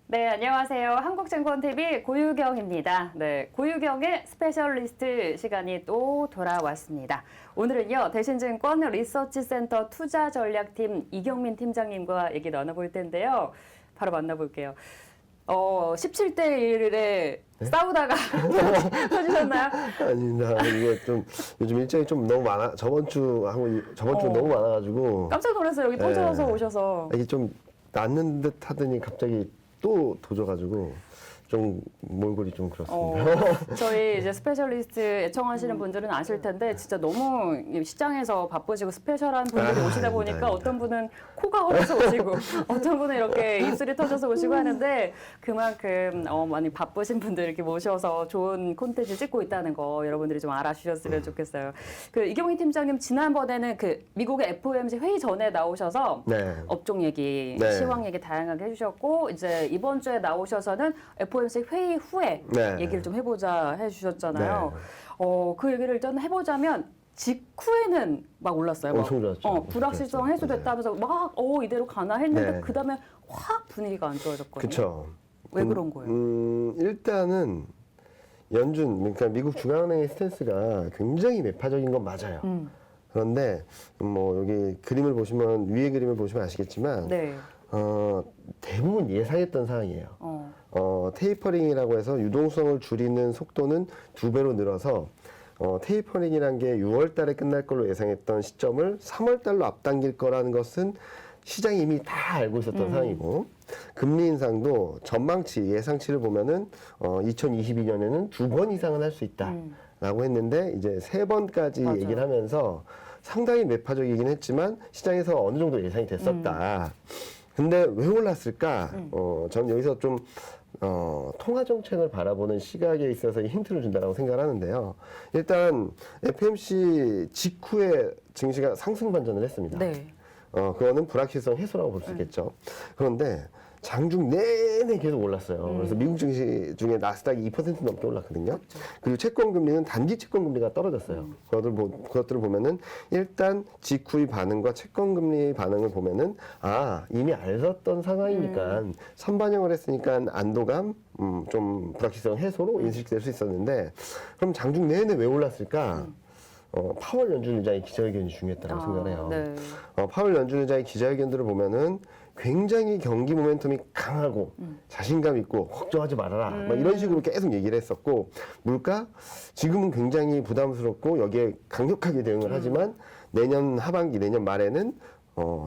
네, 안녕하세요. 한국증권TV 고유경입니다. 네, 고유경의 스페셜리스트 시간이 또 돌아왔습니다. 오늘은요, 대신증권 리서치센터 투자전략팀 이경민 팀장님과 얘기 나눠볼 텐데요. 바로 만나볼게요. 17대 1에 네? 싸우다가 터지셨나요? 아닙니다. 이게 좀 요즘 일정이 좀 너무 많아. 저번 주 너무 많아가지고 깜짝 놀랐어요. 여기 터져서 오셔서. 이게 좀 낫는 듯 하더니 갑자기 또 도져가지고 좀 몰골이 좀 그렇습니다. 저희 이제 스페셜리스트 애청하시는 분들은 아실 텐데 진짜 너무 시장에서 바쁘시고 스페셜한 분들이 오시다 보니까 아닙니다. 어떤 분은 코가 허려서 오시고 어떤 분은 이렇게 입술이 터져서 오시고 하는데 그만큼 많이 바쁘신 분들 이렇게 모셔서 좋은 콘텐츠 찍고 있다는 거 여러분들이 좀 알아주셨으면 좋겠어요. 그 이경희 팀장님 지난번에는 그 미국의 FOMC 회의 전에 나오셔서 네. 업종 얘기, 네. 시황 얘기 다양하게 해주셨고 이제 이번 주에 나오셔서는 FOMC 회의 후에 네. 얘기를 좀 해보자 해주셨잖아요. 네. 그 얘기를 일단 해보자면 직후에는 막 올랐어요. 엄청 좋았죠. 불확실성 해소됐다면서 막 이대로 가나 했는데 네. 그 다음에 확 분위기가 안 좋아졌거든요. 그렇죠. 왜 그런 거예요? 일단은 그러니까 미국 중앙은행의 스탠스가 굉장히 매파적인 건 맞아요. 그런데 뭐 여기 그림을 보시면 위에 그림을 보시면 아시겠지만 네. 대부분 예상했던 상황이에요. 테이퍼링이라고 해서 유동성을 줄이는 속도는 2배로 늘어서 테이퍼링이란 게 6월 달에 끝날 걸로 예상했던 시점을 3월 달로 앞당길 거라는 것은 시장이 이미 다 알고 있었던 상황이고, 금리 인상도 전망치, 예상치를 보면은 2022년에는 2번 이상은 할 수 있다라고 했는데 이제 3번까지 맞아요. 얘기를 하면서 상당히 매파적이긴 했지만 시장에서 어느 정도 예상이 됐었다. 근데 왜 올랐을까? 전 여기서 좀 통화 정책을 바라보는 시각에 있어서 힌트를 준다라고 생각을 하는데요. 일단 FMC 직후에 증시가 상승 반전을 했습니다. 네. 그거는 불확실성 해소라고 볼 수 있겠죠. 그런데 장중 내내 계속 올랐어요. 그래서 미국 증시 중에 나스닥이 2% 넘게 올랐거든요. 그리고 채권 금리는 단기 채권 금리가 떨어졌어요. 그것들을 보면은 일단 직후의 반응과 채권 금리의 반응을 보면은 이미 알았던 상황이니까 선반영을 했으니까 안도감, 좀 불확실성 해소로 인식될 수 있었는데 그럼 장중 내내 왜 올랐을까? 파월 연준 의장의 기자회견이 중요했다고 생각을 해요. 네. 파월 연준 의장의 기자회견들을 보면은 굉장히 경기 모멘텀이 강하고 자신감 있고 걱정하지 말아라 막 이런 식으로 계속 얘기를 했었고, 물가 지금은 굉장히 부담스럽고 여기에 강력하게 대응을 하지만 내년 하반기 내년 말에는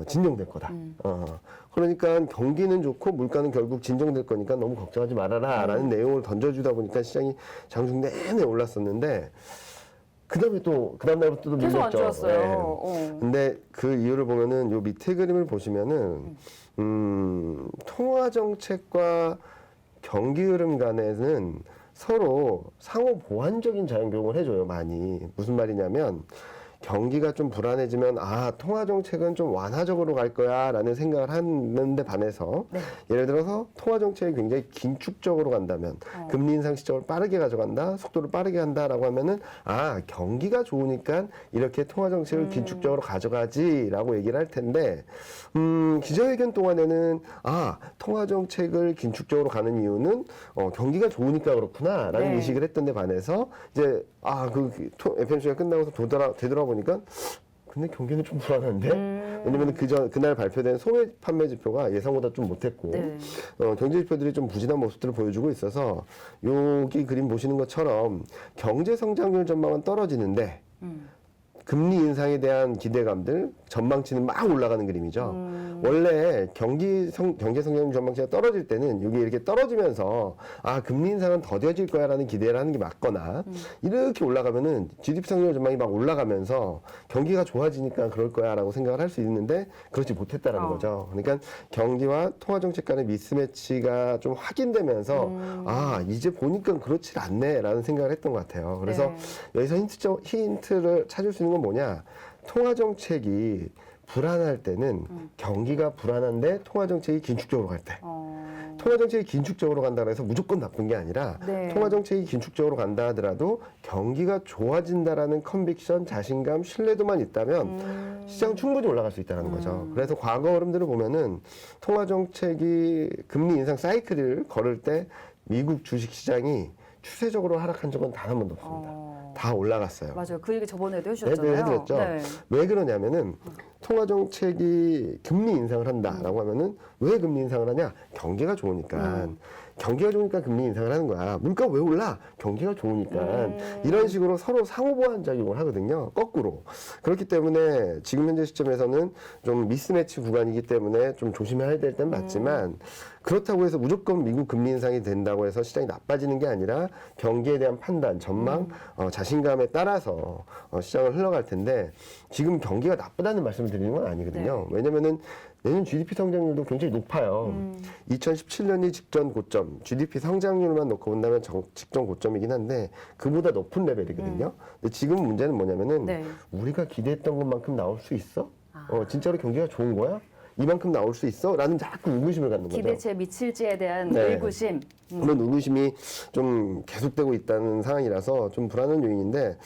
진정될 거다. 그러니까 경기는 좋고 물가는 결국 진정될 거니까 너무 걱정하지 말아라 라는 내용을 던져주다 보니까 시장이 장중 내내 올랐었는데 그 다음 날부터 또 계속 안 밀렸죠. 좋았어요. 근데 그 이유를 보면은 요 밑에 그림을 보시면은 통화 정책과 경기 흐름 간에는 서로 상호 보완적인 작용을 해줘요, 많이. 무슨 말이냐면 경기가 좀 불안해지면 통화 정책은 좀 완화적으로 갈 거야라는 생각을 하는데 반해서 예를 들어서 통화 정책이 굉장히 긴축적으로 간다면 금리 인상 시점을 빠르게 가져간다, 속도를 빠르게 한다라고 하면은 경기가 좋으니까 이렇게 통화 정책을 긴축적으로 가져가지라고 얘기를 할 텐데 기자회견 동안에는 통화 정책을 긴축적으로 가는 이유는 경기가 좋으니까 그렇구나라는 네. 인식을 했던데 반해서 이제 FMC가 끝나고서 되돌아보니까 근데 경기는 좀 불안한데? 왜냐면 그날 발표된 소매 판매 지표가 예상보다 좀 못했고, 네. 경제 지표들이 좀 부진한 모습들을 보여주고 있어서, 여기 그림 보시는 것처럼 경제 성장률 전망은 떨어지는데, 금리 인상에 대한 기대감들, 전망치는 막 올라가는 그림이죠. 원래 경제 성장률 전망치가 떨어질 때는 여기 이렇게 떨어지면서 금리 인상은 더뎌질 거야라는 기대를 하는 게 맞거나 이렇게 올라가면은 GDP 성장률 전망이 막 올라가면서 경기가 좋아지니까 그럴 거야라고 생각을 할 수 있는데 그렇지 못했다라는 거죠. 그러니까 경기와 통화 정책 간의 미스매치가 좀 확인되면서 이제 보니까 그렇지 않네라는 생각을 했던 것 같아요. 그래서 여기서 힌트를 찾을 수 있는 건 뭐냐? 통화 정책이 불안할 때는 경기가 불안한데 통화 정책이 긴축적으로 갈 때, 통화정책이 긴축적으로 간다 그래서 무조건 나쁜 게 아니라 네. 통화정책이 긴축적으로 간다 하더라도 경기가 좋아진다라는 컨빅션, 자신감, 신뢰도만 있다면 시장은 충분히 올라갈 수 있다는 거죠. 그래서 과거 흐름들을 보면은 통화정책이 금리 인상 사이클을 걸을 때 미국 주식시장이 추세적으로 하락한 적은 단 한 번도 없습니다. 다 올라갔어요. 맞아요. 그 얘기 저번에도 네, 해주셨잖아요. 해드렸죠. 네. 왜 그러냐면은 통화정책이 금리 인상을 한다라고 하면은 왜 금리 인상을 하냐? 경기가 좋으니까. 경기가 좋으니까 금리 인상을 하는 거야. 물가 왜 올라? 경기가 좋으니까. 이런 식으로 서로 상호보완 작용을 하거든요. 거꾸로. 그렇기 때문에 지금 현재 시점에서는 좀 미스매치 구간이기 때문에 좀 조심해야 될 땐 맞지만 그렇다고 해서 무조건 미국 금리 인상이 된다고 해서 시장이 나빠지는 게 아니라 경기에 대한 판단, 전망, 자신감에 따라서 시장을 흘러갈 텐데 지금 경기가 나쁘다는 말씀을 드리는 건 아니거든요. 왜냐면은 내년 GDP 성장률도 굉장히 높아요. 2017년이 직전 고점, GDP 성장률만 놓고 본다면 직전 고점이긴 한데 그보다 높은 레벨이거든요. 근데 지금 문제는 뭐냐면은 네. 우리가 기대했던 것만큼 나올 수 있어? 진짜로 경기가 좋은 거야? 이만큼 나올 수 있어? 라는 자꾸 의구심을 갖는 거죠. 기대치에 미칠지에 대한 네. 의구심. 그런 의구심이 좀 계속되고 있다는 상황이라서 좀 불안한 요인인데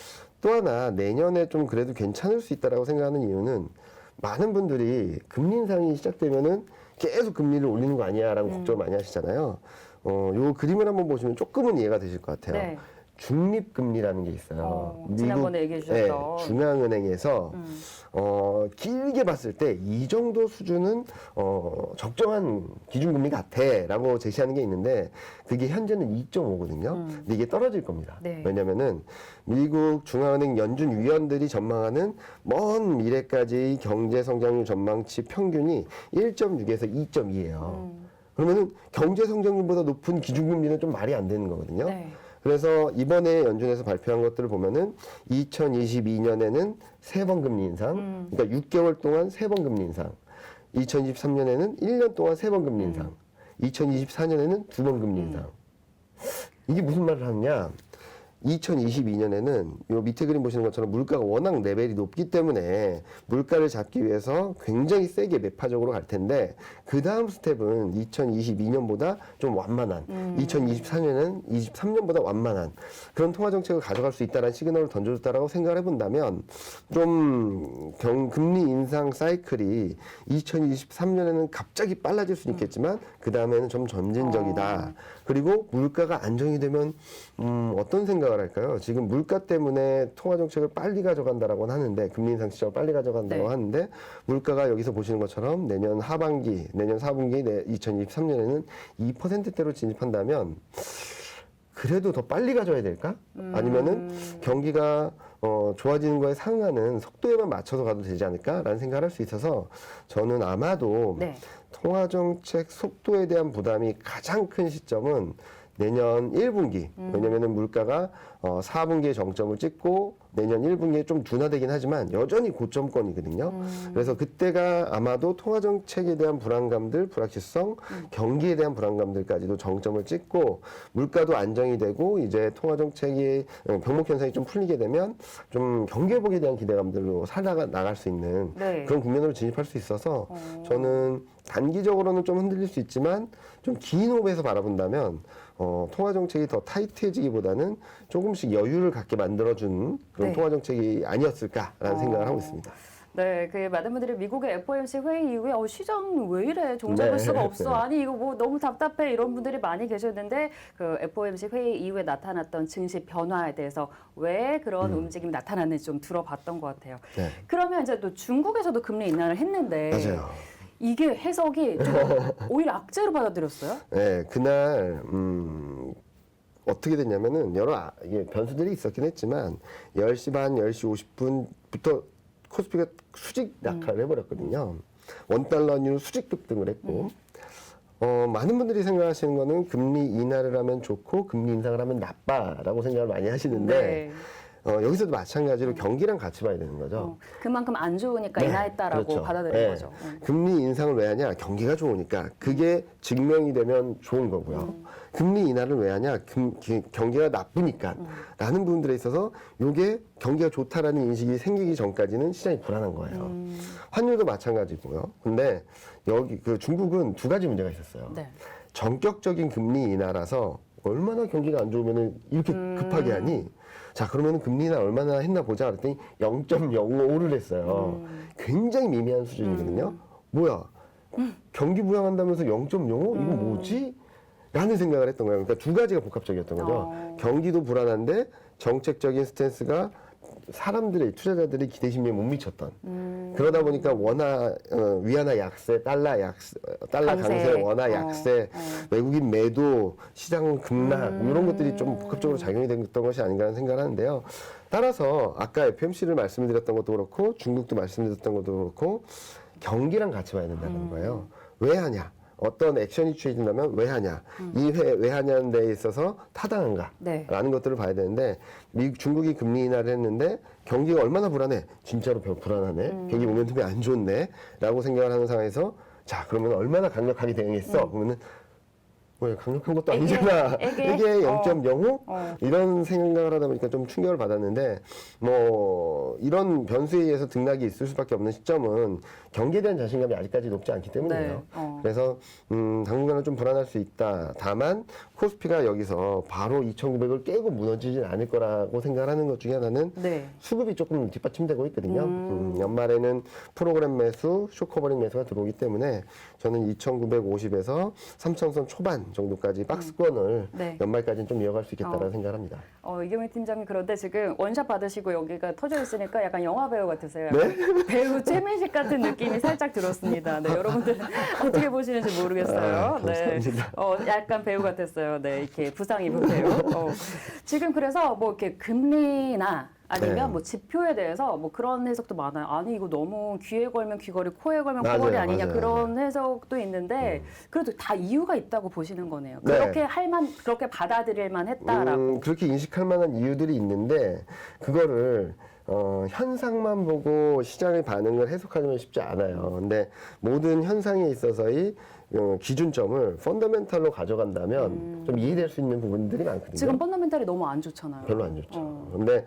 또 하나 내년에 좀 그래도 괜찮을 수 있다라고 생각하는 이유는 많은 분들이 금리 인상이 시작되면은 계속 금리를 올리는 거 아니야라고 걱정을 많이 하시잖아요. 요 그림을 한번 보시면 조금은 이해가 되실 것 같아요. 네. 중립금리라는 게 있어요. 지난번에 얘기해 주셨던. 중앙은행에서 길게 봤을 때 이 정도 수준은 적정한 기준금리 같아라고 제시하는 게 있는데 그게 현재는 2.5거든요. 근데 이게 떨어질 겁니다. 네. 왜냐면은 미국 중앙은행 연준 위원들이 전망하는 먼 미래까지 경제 성장률 전망치 평균이 1.6에서 2.2예요. 그러면은 경제 성장률보다 높은 기준금리는 좀 말이 안 되는 거거든요. 네. 그래서 이번에 연준에서 발표한 것들을 보면은 2022년에는 3번 금리 인상, 그러니까 6개월 동안 3번 금리 인상. 2023년에는 1년 동안 3번 금리 인상. 2024년에는 2번 금리 인상. 이게 무슨 말을 하느냐? 2022년에는 요 밑에 그림 보시는 것처럼 물가가 워낙 레벨이 높기 때문에 물가를 잡기 위해서 굉장히 세게 매파적으로 갈 텐데 그 다음 스텝은 2022년보다 좀 완만한 2024년은 23년보다 완만한 그런 통화정책을 가져갈 수 있다는 시그널을 던져줬다라고 생각을 해본다면 좀 금리 인상 사이클이 2023년에는 갑자기 빨라질 수는 있겠지만 그 다음에는 좀 점진적이다. 그리고 물가가 안정이 되면 어떤 생각을 할까요? 지금 물가 때문에 통화정책을 빨리 가져간다라고 하는데 금리 인상 시점을 빨리 가져간다고 네. 하는데 물가가 여기서 보시는 것처럼 내년 하반기, 내년 4분기, 2023년에는 2%대로 진입한다면 그래도 더 빨리 가져야 될까? 아니면은 경기가 좋아지는 거에 상응하는 속도에만 맞춰서 가도 되지 않을까라는 생각을 할 수 있어서 저는 아마도 네. 통화정책 속도에 대한 부담이 가장 큰 시점은 내년 1분기. 왜냐면은 물가가 4분기에 정점을 찍고 내년 1분기에 좀 둔화되긴 하지만 여전히 고점권이거든요. 그래서 그때가 아마도 통화정책에 대한 불안감들, 불확실성, 경기에 대한 불안감들까지도 정점을 찍고 물가도 안정이 되고 이제 통화정책이 병목 현상이 좀 풀리게 되면 좀 경기 회복에 대한 기대감들로 살다가 나갈 수 있는 네. 그런 국면으로 진입할 수 있어서 저는 단기적으로는 좀 흔들릴 수 있지만 좀 긴 호흡에서 바라본다면 통화정책이 더 타이트해지기보다는 조금씩 여유를 갖게 만들어준 그런 네. 통화정책이 아니었을까라는 생각을 하고 있습니다. 네, 그 많은 분들이 미국의 FOMC 회의 이후에 시장 왜 이래 종잡을 네. 수가 없어 네. 아니 이거 뭐 너무 답답해 이런 분들이 많이 계셨는데 그 FOMC 회의 이후에 나타났던 증시 변화에 대해서 왜 그런 움직임이 나타났는지 좀 들어봤던 것 같아요. 네. 그러면 이제 또 중국에서도 금리 인하를 했는데 맞아요. 이게 해석이 좀 오히려 악재로 받아들였어요? 네, 그날 어떻게 됐냐면은 이게 변수들이 있었긴 했지만 10시 반, 10시 50분부터 코스피가 수직 낙하를 해버렸거든요. 원달러율 수직 급등을 했고 많은 분들이 생각하시는 거는 금리 인하를 하면 좋고 금리 인상을 하면 나빠라고 생각을 많이 하시는데 네. 여기서도 마찬가지로 경기랑 같이 봐야 되는 거죠. 그만큼 안 좋으니까 네, 인하했다라고 그렇죠. 받아들인 네. 거죠. 금리 인상을 왜 하냐? 경기가 좋으니까. 그게 증명이 되면 좋은 거고요. 금리 인하를 왜 하냐? 경기가 나쁘니까. 라는 부분들에 있어서 이게 경기가 좋다라는 인식이 생기기 전까지는 시장이 불안한 거예요. 환율도 마찬가지고요. 근데 여기 중국은 두 가지 문제가 있었어요. 네. 전격적인 금리 인하라서 얼마나 경기가 안 좋으면 이렇게 급하게 하니? 자, 그러면 금리 인하 얼마나 했나 보자 그랬더니 0.05를 했어요. 굉장히 미미한 수준이거든요. 뭐야? 경기 부양한다면서 0.05? 이거 뭐지? 라는 생각을 했던 거예요. 그러니까 두 가지가 복합적이었던 거죠. 경기도 불안한데 정책적인 스탠스가 사람들의 투자자들의 기대 심리에 못 미쳤던. 그러다 보니까 위안화 약세, 달러 강세, 원화 약세, 외국인 매도, 시장 급락 이런 것들이 좀 복합적으로 작용이 됐던 것이 아닌가 하는 생각을 하는데요. 따라서 아까 FMC를 말씀드렸던 것도 그렇고 중국도 말씀드렸던 것도 그렇고 경기랑 같이 봐야 된다는 거예요. 왜 하냐? 어떤 액션이 취해진다면 왜 하냐? 왜 하냐는 데에 있어서 타당한가? 네. 라는 것들을 봐야 되는데 중국이 금리 인하를 했는데 경기가 얼마나 불안해? 진짜로 불안하네? 경기 모멘텀이 안 좋네? 라고 생각을 하는 상황에서 자 그러면 얼마나 강력하게 대응했어? 그러면은 왜 강력한 것도 아니잖아. 이게 0.05? 이런 생각을 하다 보니까 좀 충격을 받았는데 뭐 이런 변수에 의해서 등락이 있을 수밖에 없는 시점은 경기에 대한 자신감이 아직까지 높지 않기 때문이에요. 네. 그래서 당분간은 좀 불안할 수 있다. 다만 코스피가 여기서 바로 2,900을 깨고 무너지진 않을 거라고 생각하는 것 중에 하나는 네. 수급이 조금 뒷받침되고 있거든요. 연말에는 프로그램 매수, 쇼커버링 매수가 들어오기 때문에 저는 2,950에서 3,000선 초반 정도까지 박스권을 네. 연말까지는 좀 이어갈 수 있겠다라는 생각을 합니다. 이경민 팀장님 그런데 지금 원샷 받으시고 여기가 터져 있으니까 약간 영화 배우 같으세요. 네? 배우 최민식 같은 느낌이 살짝 들었습니다. 네, 여러분들 어떻게 보시는지 모르겠어요. 감사합니다. 약간 배우 같았어요. 네, 이렇게 부상 입은 배우. 지금 그래서 뭐 이렇게 금리나 아니면 네. 뭐 지표에 대해서 뭐 그런 해석도 많아요. 아니 이거 너무 귀에 걸면 귀걸이, 코에 걸면 맞아요, 코걸이 아니냐 맞아요. 그런 해석도 있는데 그래도 다 이유가 있다고 보시는 거네요. 네. 그렇게 받아들일만 했다라고. 그렇게 인식할 만한 이유들이 있는데 그거를 현상만 보고 시장의 반응을 해석하기는 쉽지 않아요. 근데 모든 현상에 있어서의 기준점을 펀더멘탈로 가져간다면 좀 이해될 수 있는 부분들이 많거든요. 지금 펀더멘탈이 너무 안 좋잖아요. 별로 안 좋죠. 근데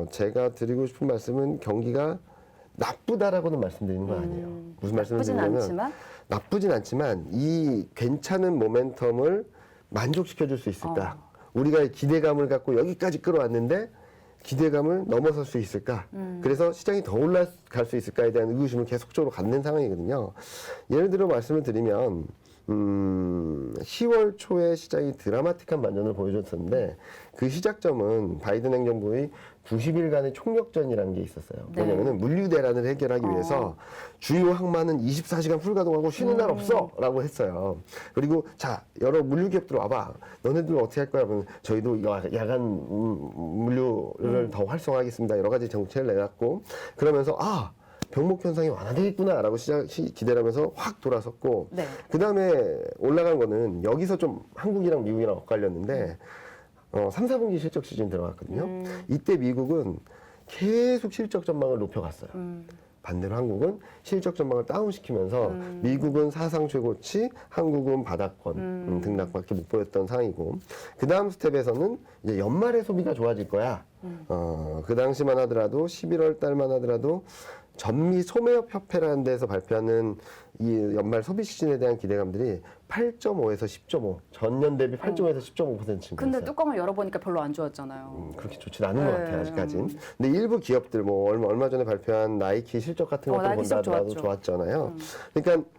제가 드리고 싶은 말씀은 경기가 나쁘다라고는 말씀드리는 건 아니에요. 무슨 말씀을 나쁘진 드리냐면 않지만 나쁘진 않지만 이 괜찮은 모멘텀을 만족시켜 줄 수 있을까? 우리가 기대감을 갖고 여기까지 끌어왔는데 기대감을 넘어설 수 있을까? 그래서 시장이 더 올라갈 수 있을까에 대한 의구심을 계속적으로 갖는 상황이거든요. 예를 들어 말씀을 드리면 10월 초에 시장이 드라마틱한 반전을 보여줬었는데 그 시작점은 바이든 행정부의 90일간의 총력전이라는 게 있었어요. 네. 뭐냐면은 물류 대란을 해결하기 위해서 주요 항만은 24시간 풀가동하고 쉬는 날 없어! 라고 했어요. 그리고 자, 여러 물류 기업들 와봐. 너네들 어떻게 할 거야? 그러면 저희도 야간 물류를 더 활성화하겠습니다. 여러 가지 정책을 내놨고 그러면서 병목 현상이 완화되겠구나라고 기대를 하면서 확 돌아섰고 네. 그 다음에 올라간 거는 여기서 좀 한국이랑 미국이랑 엇갈렸는데 3, 4분기 실적 시즌 들어갔거든요. 이때 미국은 계속 실적 전망을 높여갔어요. 반대로 한국은 실적 전망을 다운시키면서 미국은 사상 최고치, 한국은 바닥권 등락밖에 못 보였던 상황이고 그 다음 스텝에서는 이제 연말에 소비가 좋아질 거야. 그 당시만 하더라도 11월 달만 하더라도 전미 소매업 협회라는 데서 발표하는 이 연말 소비 시즌에 대한 기대감들이 8.5에서 10.5, 전년 대비 8.5에서 10.5% 증가했어요. 근데 뚜껑을 열어보니까 별로 안 좋았잖아요. 그렇게 좋진 않은 것 네. 같아요, 아직까진. 근데 일부 기업들, 뭐, 얼마 전에 발표한 나이키 실적 같은 것들 나이키 본다 하더라도 좋았죠. 좋았잖아요. 그러니까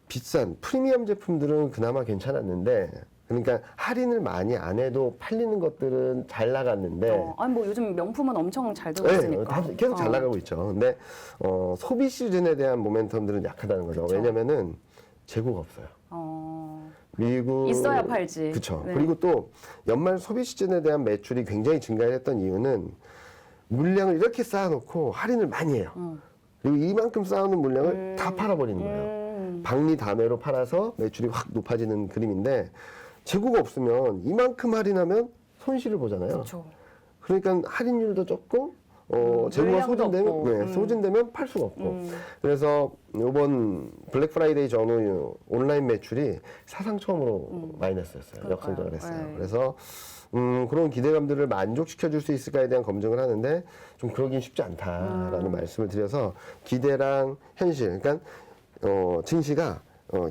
비싼 프리미엄 제품들은 그나마 괜찮았는데, 그러니까 할인을 많이 안 해도 팔리는 것들은 잘 나갔는데, 아니 뭐 요즘 명품은 엄청 잘 되고 있으니까. 다 계속 잘 나가고 있죠. 근데 소비 시즌에 대한 모멘텀들은 약하다는 거죠. 그쵸. 왜냐면은 재고가 없어요. 미국 있어야 팔지. 그렇죠. 네. 그리고 또 연말 소비 시즌에 대한 매출이 굉장히 증가했던 이유는 물량을 이렇게 쌓아놓고 할인을 많이 해요. 그리고 이만큼 쌓아놓은 물량을 다 팔아버리는 거예요. 박리 단회로 팔아서 매출이 확 높아지는 그림인데 재고가 없으면 이만큼 할인하면 손실을 보잖아요. 그렇죠. 그러니까 할인율도 적고 재고가 물량도 소진되면 없고. 소진되면 팔 수가 없고 그래서 이번 블랙 프라이데이 전후 온라인 매출이 사상 처음으로 마이너스였어요. 역성장을 했어요. 네. 그래서 그런 기대감들을 만족시켜 줄 수 있을까에 대한 검증을 하는데 좀 그러긴 쉽지 않다라는 말씀을 드려서 기대랑 현실 그러니까 증시가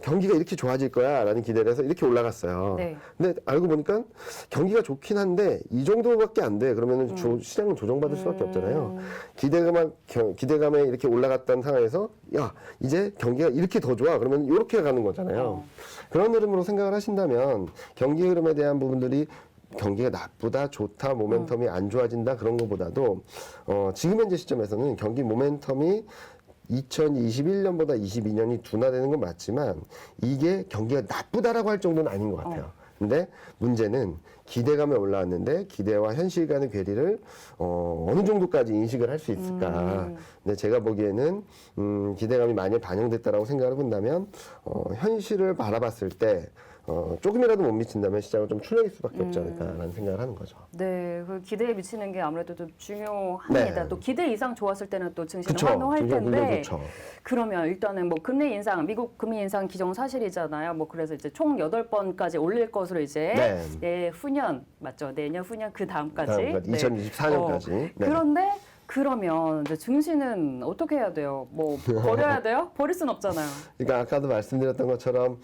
경기가 이렇게 좋아질 거야라는 기대를 해서 이렇게 올라갔어요. 네. 근데 알고 보니까 경기가 좋긴 한데 이 정도밖에 안 돼. 그러면은 시장은 조정받을 수밖에 없잖아요. 기대감에 이렇게 올라갔던 상황에서 야 이제 경기가 이렇게 더 좋아. 그러면 이렇게 가는 거잖아요. 그런 흐름으로 생각을 하신다면 경기 흐름에 대한 부분들이 경기가 나쁘다, 좋다, 모멘텀이 안 좋아진다 그런 것보다도 지금 현재 시점에서는 경기 모멘텀이 2021년보다 22년이 둔화되는 건 맞지만 이게 경기가 나쁘다라고 할 정도는 아닌 것 같아요. 근데 문제는 기대감에 올라왔는데 기대와 현실 간의 괴리를 어느 정도까지 인식을 할 수 있을까. 근데 제가 보기에는 기대감이 많이 반영됐다라고 생각을 본다면 현실을 바라봤을 때 조금이라도 못 미친다면 시장은 좀 출렁일 수밖에 없지 않을까라는 생각을 하는 거죠. 네, 그 기대에 미치는 게 아무래도 좀 중요합니다. 네. 또 기대 이상 좋았을 때는 또 증시는 그쵸. 환호할 증시가 굉장히 텐데. 좋죠. 그러면 일단은 뭐 금리 인상, 미국 금리 인상 기정사실이잖아요. 뭐 그래서 이제 총 8번까지 올릴 것으로 이제 내후년 맞죠? 내년 후년 그 다음까지. 2024년까지. 네. 그런데 그러면 이제 증시는 어떻게 해야 돼요? 뭐 버려야 돼요? 버릴 순 없잖아요. 그러니까 아까도 말씀드렸던 것처럼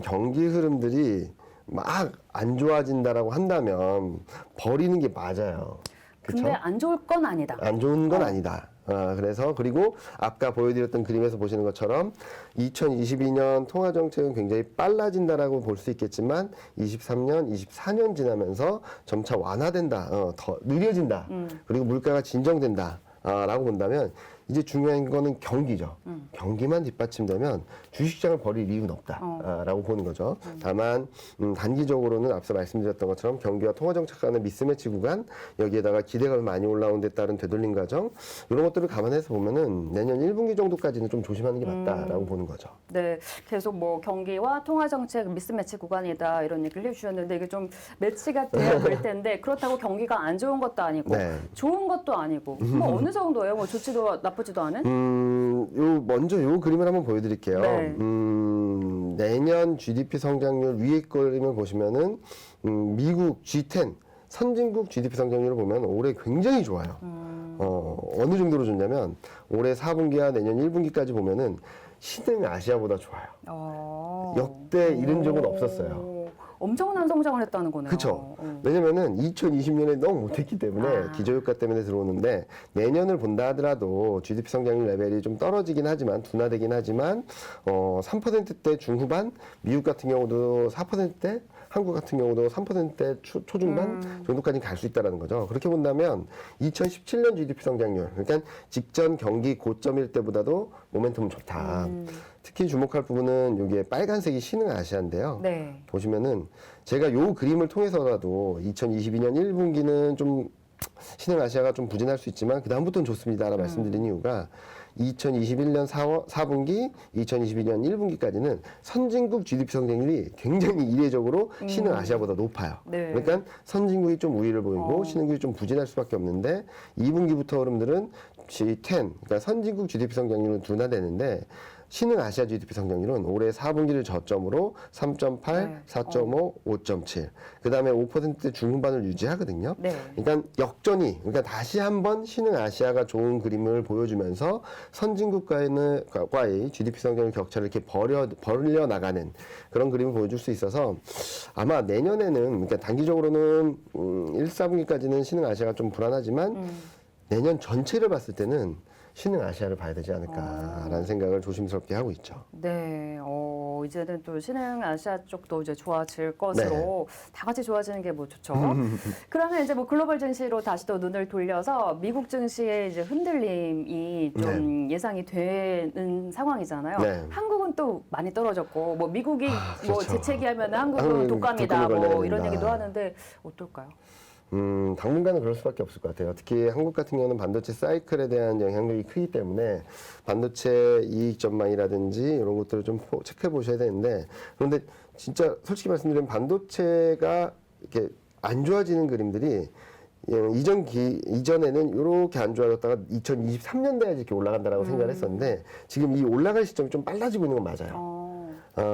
경기 흐름들이 막 안 좋아진다라고 한다면 버리는 게 맞아요. 그쵸? 근데 안 좋을 건 아니다. 안 좋은 건 아니다. 그래서 그리고 아까 보여드렸던 그림에서 보시는 것처럼 2022년 통화 정책은 굉장히 빨라진다라고 볼 수 있겠지만 23년, 24년 지나면서 점차 완화된다, 더 느려진다. 그리고 물가가 진정된다. 라고 본다면 이제 중요한 거는 경기죠. 경기만 뒷받침되면 주식시장을 버릴 이유는 없다라고 보는 거죠. 다만 단기적으로는 앞서 말씀드렸던 것처럼 경기와 통화정책 간의 미스매치 구간, 여기에다가 기대감이 많이 올라온 데 따른 되돌림 과정, 이런 것들을 감안해서 보면은 내년 1분기 정도까지는 좀 조심하는 게 맞다라고 보는 거죠. 네, 계속 뭐 경기와 통화정책 미스매치 구간이다 이런 얘기를 해주셨는데 이게 좀 매치가 돼야 될 텐데 그렇다고 경기가 안 좋은 것도 아니고 좋은 것도 아니고 뭐 어느 정도예요? 뭐 좋지도 나쁘지도 않은? 먼저 요 그림을 한번 보여드릴게요. 네. 내년 GDP 성장률 위에 그림을 보시면은 미국 G10 선진국 GDP 성장률을 보면 올해 굉장히 좋아요. 어느 정도로 좋냐면 올해 4분기와 내년 1분기까지 보면은 신흥 아시아보다 좋아요. 역대 이런 적은 없었어요. 엄청난 성장을 했다는 거네요. 그렇죠. 왜냐면은 2020년에 너무 못했기 때문에 기저효과 때문에 들어오는데 내년을 본다 하더라도 GDP 성장률 레벨이 좀 떨어지긴 하지만 둔화되긴 하지만 3%대 중후반, 미국 같은 경우도 4%대, 한국 같은 경우도 3%대 초중반 정도까지 갈 수 있다는 거죠. 그렇게 본다면 2017년 GDP 성장률, 그러니까 직전 경기 고점일 때보다도 모멘텀은 좋다. 특히 주목할 부분은 여기에 빨간색이 신흥 아시아인데요. 네. 보시면은 제가 요 그림을 통해서라도 2022년 1분기는 좀 신흥 아시아가 좀 부진할 수 있지만 그 다음부터는 좋습니다라고 말씀드린 이유가 2021년 4분기, 2022년 1분기까지는 선진국 GDP 성장률이 굉장히 이례적으로 신흥 아시아보다 높아요. 네. 그러니까 선진국이 좀 우위를 보이고 신흥국이 좀 부진할 수밖에 없는데 2분기부터 흐름들은 G10, 그러니까 선진국 GDP 성장률은 둔화되는데 신흥 아시아 GDP 성장률은 올해 4분기를 저점으로 3.8, 4.5, 5.7. 그 다음에 5% 중후반을 유지하거든요. 네. 그러니까 역전이, 그러니까 다시 한번 신흥 아시아가 좋은 그림을 보여주면서 선진국과의 GDP 성장률 격차를 이렇게 벌려 나가는 그런 그림을 보여줄 수 있어서 아마 내년에는, 그러니까 단기적으로는 1, 4분기까지는 신흥 아시아가 좀 불안하지만 내년 전체를 봤을 때는 신흥 아시아를 봐야 되지 않을까라는 생각을 조심스럽게 하고 있죠. 네, 이제는 또 신흥 아시아 쪽도 이제 좋아질 것으로 다 같이 좋아지는 게 뭐 좋죠. 그러면 이제 뭐 글로벌 증시로 다시 또 눈을 돌려서 미국 증시의 이제 흔들림이 좀 예상이 되는 상황이잖아요. 네. 한국은 또 많이 떨어졌고, 뭐 미국이 뭐 그렇죠. 재채기하면 한국은 한국은 독감이다, 독감이 뭐 걸려야 이런 된다. 얘기도 하는데 어떨까요? 당분간은 그럴 수밖에 없을 것 같아요. 특히 한국 같은 경우는 반도체 사이클에 대한 영향력이 크기 때문에 반도체 이익 전망이라든지 이런 것들을 좀 체크해 보셔야 되는데 그런데 진짜 솔직히 말씀드리면 반도체가 이렇게 안 좋아지는 그림들이 이전에는 이렇게 안 좋아졌다가 2023년대에 이렇게 올라간다라고 생각을 했었는데 지금 이 올라갈 시점이 좀 빨라지고 있는 건 맞아요.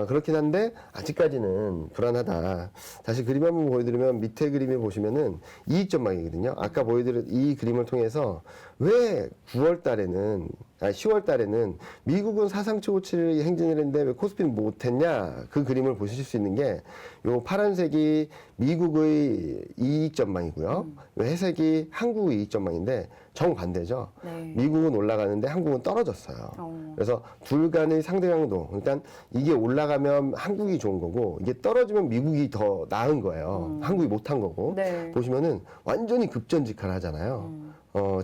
그렇긴 한데 아직까지는 불안하다. 다시 그림 한번 보여드리면 밑에 그림을 보시면은 이익 전망이거든요. 아까 보여드린 이 그림을 통해서 왜 9월 달에는 아니 10월 달에는 미국은 사상 최고치를 행진을 했는데 왜 코스피는 못했냐? 그 그림을 보실 수 있는 게 요 파란색이 미국의 이익 전망이고요. 요 회색이 한국의 이익 전망인데 정반대죠. 네. 미국은 올라가는데 한국은 떨어졌어요. 그래서 둘 간의 상대강도, 그러니까 이게 올라가면 한국이 좋은 거고 이게 떨어지면 미국이 더 나은 거예요. 한국이 못한 거고. 네. 보시면은 완전히 급전직하하잖아요.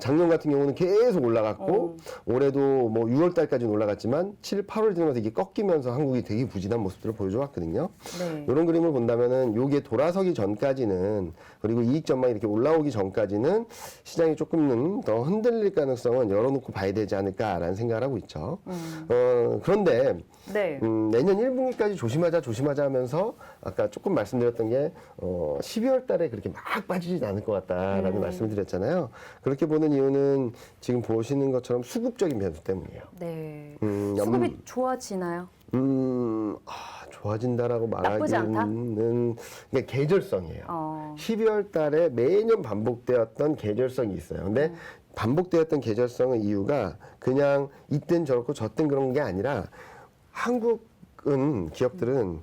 작년 같은 경우는 계속 올라갔고 올해도 뭐 6월 달까지는 올라갔지만 7, 8월 지나면서 이게 꺾이면서 한국이 되게 부진한 모습들을 보여줘 왔거든요. 네. 이런 그림을 본다면은 요게 돌아서기 전까지는, 그리고 이익 전망이 이렇게 올라오기 전까지는 시장이 조금은 더 흔들릴 가능성은 열어놓고 봐야 되지 않을까라는 생각을 하고 있죠. 그런데 네. 내년 1분기까지 조심하자 하면서 아까 조금 말씀드렸던 게 12월 달에 그렇게 막 빠지진 않을 것 같다라는 말씀을 드렸잖아요. 그렇게 보는 이유는 지금 보시는 것처럼 수급적인 변수 때문이에요. 네. 음, 수급이 좋아지나요? 좋아진다라고 나쁘지 않다? 말하기는 그게 계절성이에요. 12월 달에 매년 반복되었던 계절성이 있어요. 근데 반복되었던 계절성의 이유가 그냥 이땐 저렇고 저땐 그런 게 아니라 한국은 기업들은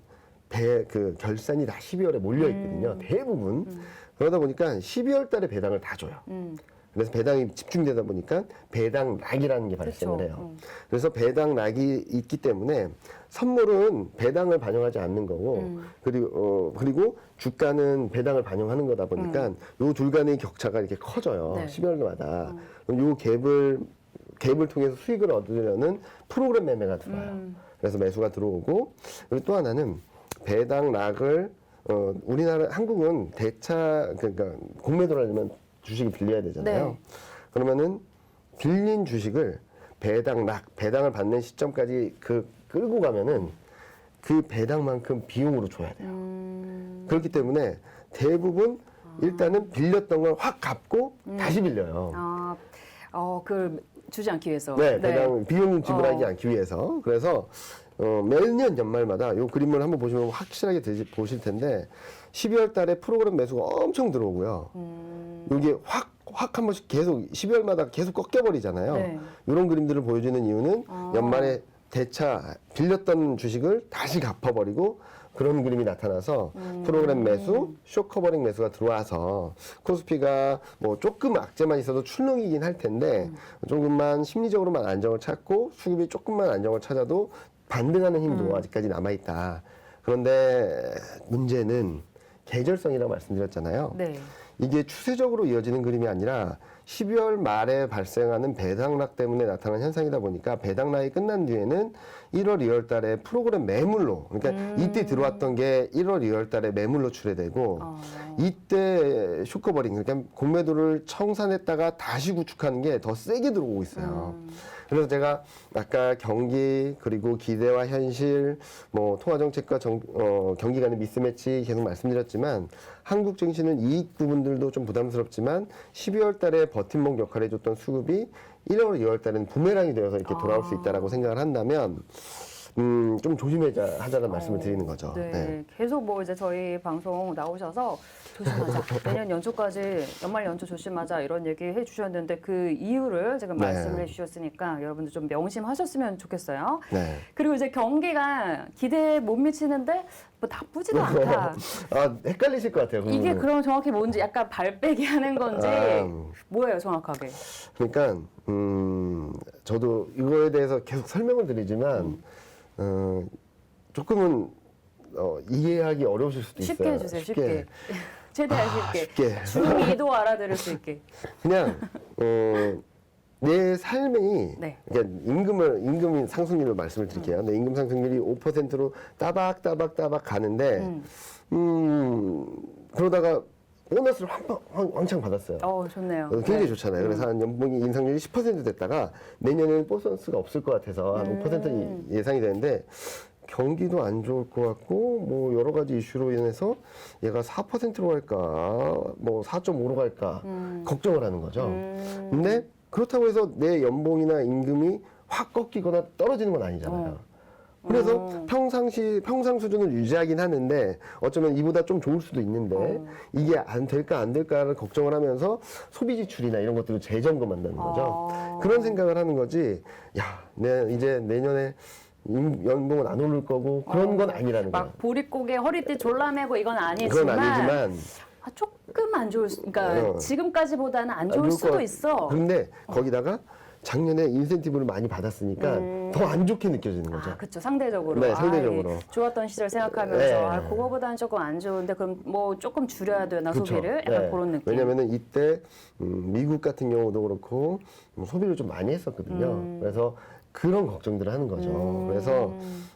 그 결산이 다 12월에 몰려 있거든요. 대부분. 그러다 보니까 12월 달에 배당을 다 줘요. 그래서 배당이 집중되다 보니까 배당 락이라는 게 발생을 그렇죠. 해요. 그래서 배당 락이 있기 때문에 선물은 배당을 반영하지 않는 거고, 그리고 주가는 배당을 반영하는 거다 보니까 요 둘 간의 격차가 이렇게 커져요. 네. 12월마다. 그럼 요 갭을 통해서 수익을 얻으려는 프로그램 매매가 들어와요. 그래서 매수가 들어오고, 그리고 또 하나는 배당 락을 우리나라 한국은 그러니까 공매도를 하려면 주식을 빌려야 되잖아요. 네. 그러면은 빌린 주식을 배당을 받는 시점까지 끌고 가면은 그 배당만큼 비용으로 줘야 돼요. 그렇기 때문에 대부분 일단은 빌렸던 걸 확 갚고 다시 빌려요. 주지 않기 위해서. 네, 배당 비용 지불하지 않기 위해서. 그래서 매년 연말마다 요 그림을 한번 보시면 확실하게 보실 텐데 12월 달에 프로그램 매수가 엄청 들어오고요. 이게 확 한 번씩 계속 12월마다 계속 꺾여버리잖아요. 네. 이런 그림들을 보여주는 이유는 연말에 빌렸던 주식을 다시 갚아버리고 그런 그림이 나타나서 프로그램 매수, 쇼커버링 매수가 들어와서 코스피가 뭐 조금 악재만 있어도 출렁이긴 할 텐데 조금만 심리적으로만 안정을 찾고 수급이 조금만 안정을 찾아도 반등하는 힘도 아직까지 남아있다. 그런데 문제는 계절성이라고 말씀드렸잖아요. 네. 이게 추세적으로 이어지는 그림이 아니라 12월 말에 발생하는 배당락 때문에 나타난 현상이다 보니까 배당락이 끝난 뒤에는 1월, 2월 달에 프로그램 매물로, 그러니까 이때 들어왔던 게 1월, 2월 달에 매물로 출회되고 이때 쇼커버링, 그러니까 공매도를 청산했다가 다시 구축하는 게 더 세게 들어오고 있어요. 그래서 제가 아까 경기 그리고 기대와 현실, 뭐 통화정책과 경기 간의 미스매치 계속 말씀드렸지만 한국 증시는 이익 부분들도 좀 부담스럽지만 12월 달에 버팀목 역할을 해줬던 수급이 1월, 2월 달에는 부메랑이 되어서 이렇게 돌아올 수 있다라고 생각을 한다면 좀 조심하자는 말씀을 드리는 거죠. 네. 네. 계속 뭐 이제 저희 방송 나오셔서 조심하자. 내년 연초까지 연말 연초 조심하자 이런 얘기 해주셨는데 그 이유를 지금 네. 말씀을 해주셨으니까 여러분들 좀 명심하셨으면 좋겠어요. 네. 그리고 이제 경기가 기대에 못 미치는데 뭐 나쁘지도 않다. 헷갈리실 것 같아요. 이게 그럼 정확히 뭔지 약간 발빼기 하는 건지 뭐예요 정확하게? 그러니까 저도 이거에 대해서 계속 설명을 드리지만 조금은 이해하기 어려우실 수도 있어요. 쉽게 해주세요. 쉽게. 최대한 쉽게. 쉽게. 중이도 알아들을 수 있게. 그냥 내 삶이 네. 그러니까 임금 상승률을 말씀을 드릴게요. 내 임금 상승률이 5%로 따박 가는데 그러다가 보너스를 왕창 받았어요. 좋네요. 굉장히 네. 좋잖아요. 그래서 한 연봉이 인상률이 10% 됐다가 내년에는 보너스가 없을 것 같아서 한 5% 예상이 되는데 경기도 안 좋을 것 같고 뭐 여러 가지 이슈로 인해서 얘가 4%로 갈까 뭐 4.5로 갈까 걱정을 하는 거죠. 근데 그렇다고 해서 내 연봉이나 임금이 확 꺾이거나 떨어지는 건 아니잖아요. 그래서 평상 수준을 유지하긴 하는데 어쩌면 이보다 좀 좋을 수도 있는데 이게 안 될까를 걱정을 하면서 소비 지출이나 이런 것들을 재점검한다는 거죠. 그런 생각을 하는 거지. 야, 이제 내년에 연봉은 안 오를 거고 그런 건 아니라는 거야. 막 보릿고개 허리띠 졸라매고 이건 그건 아니지만, 아니지만 조금 안 좋을 그러니까 지금까지보다는 안 좋을 수도 있어. 그런데 거기다가 작년에 인센티브를 많이 받았으니까 더 안 좋게 느껴지는 거죠. 그렇죠. 상대적으로. 네, 상대적으로. 좋았던 시절 생각하면서 네. 그거보다는 조금 안 좋은데 그럼 뭐 조금 줄여야 되나 그쵸. 소비를? 약간 네. 그런 느낌. 왜냐면은 이때 미국 같은 경우도 그렇고 소비를 좀 많이 했었거든요. 그래서 그런 걱정들을 하는 거죠. 그래서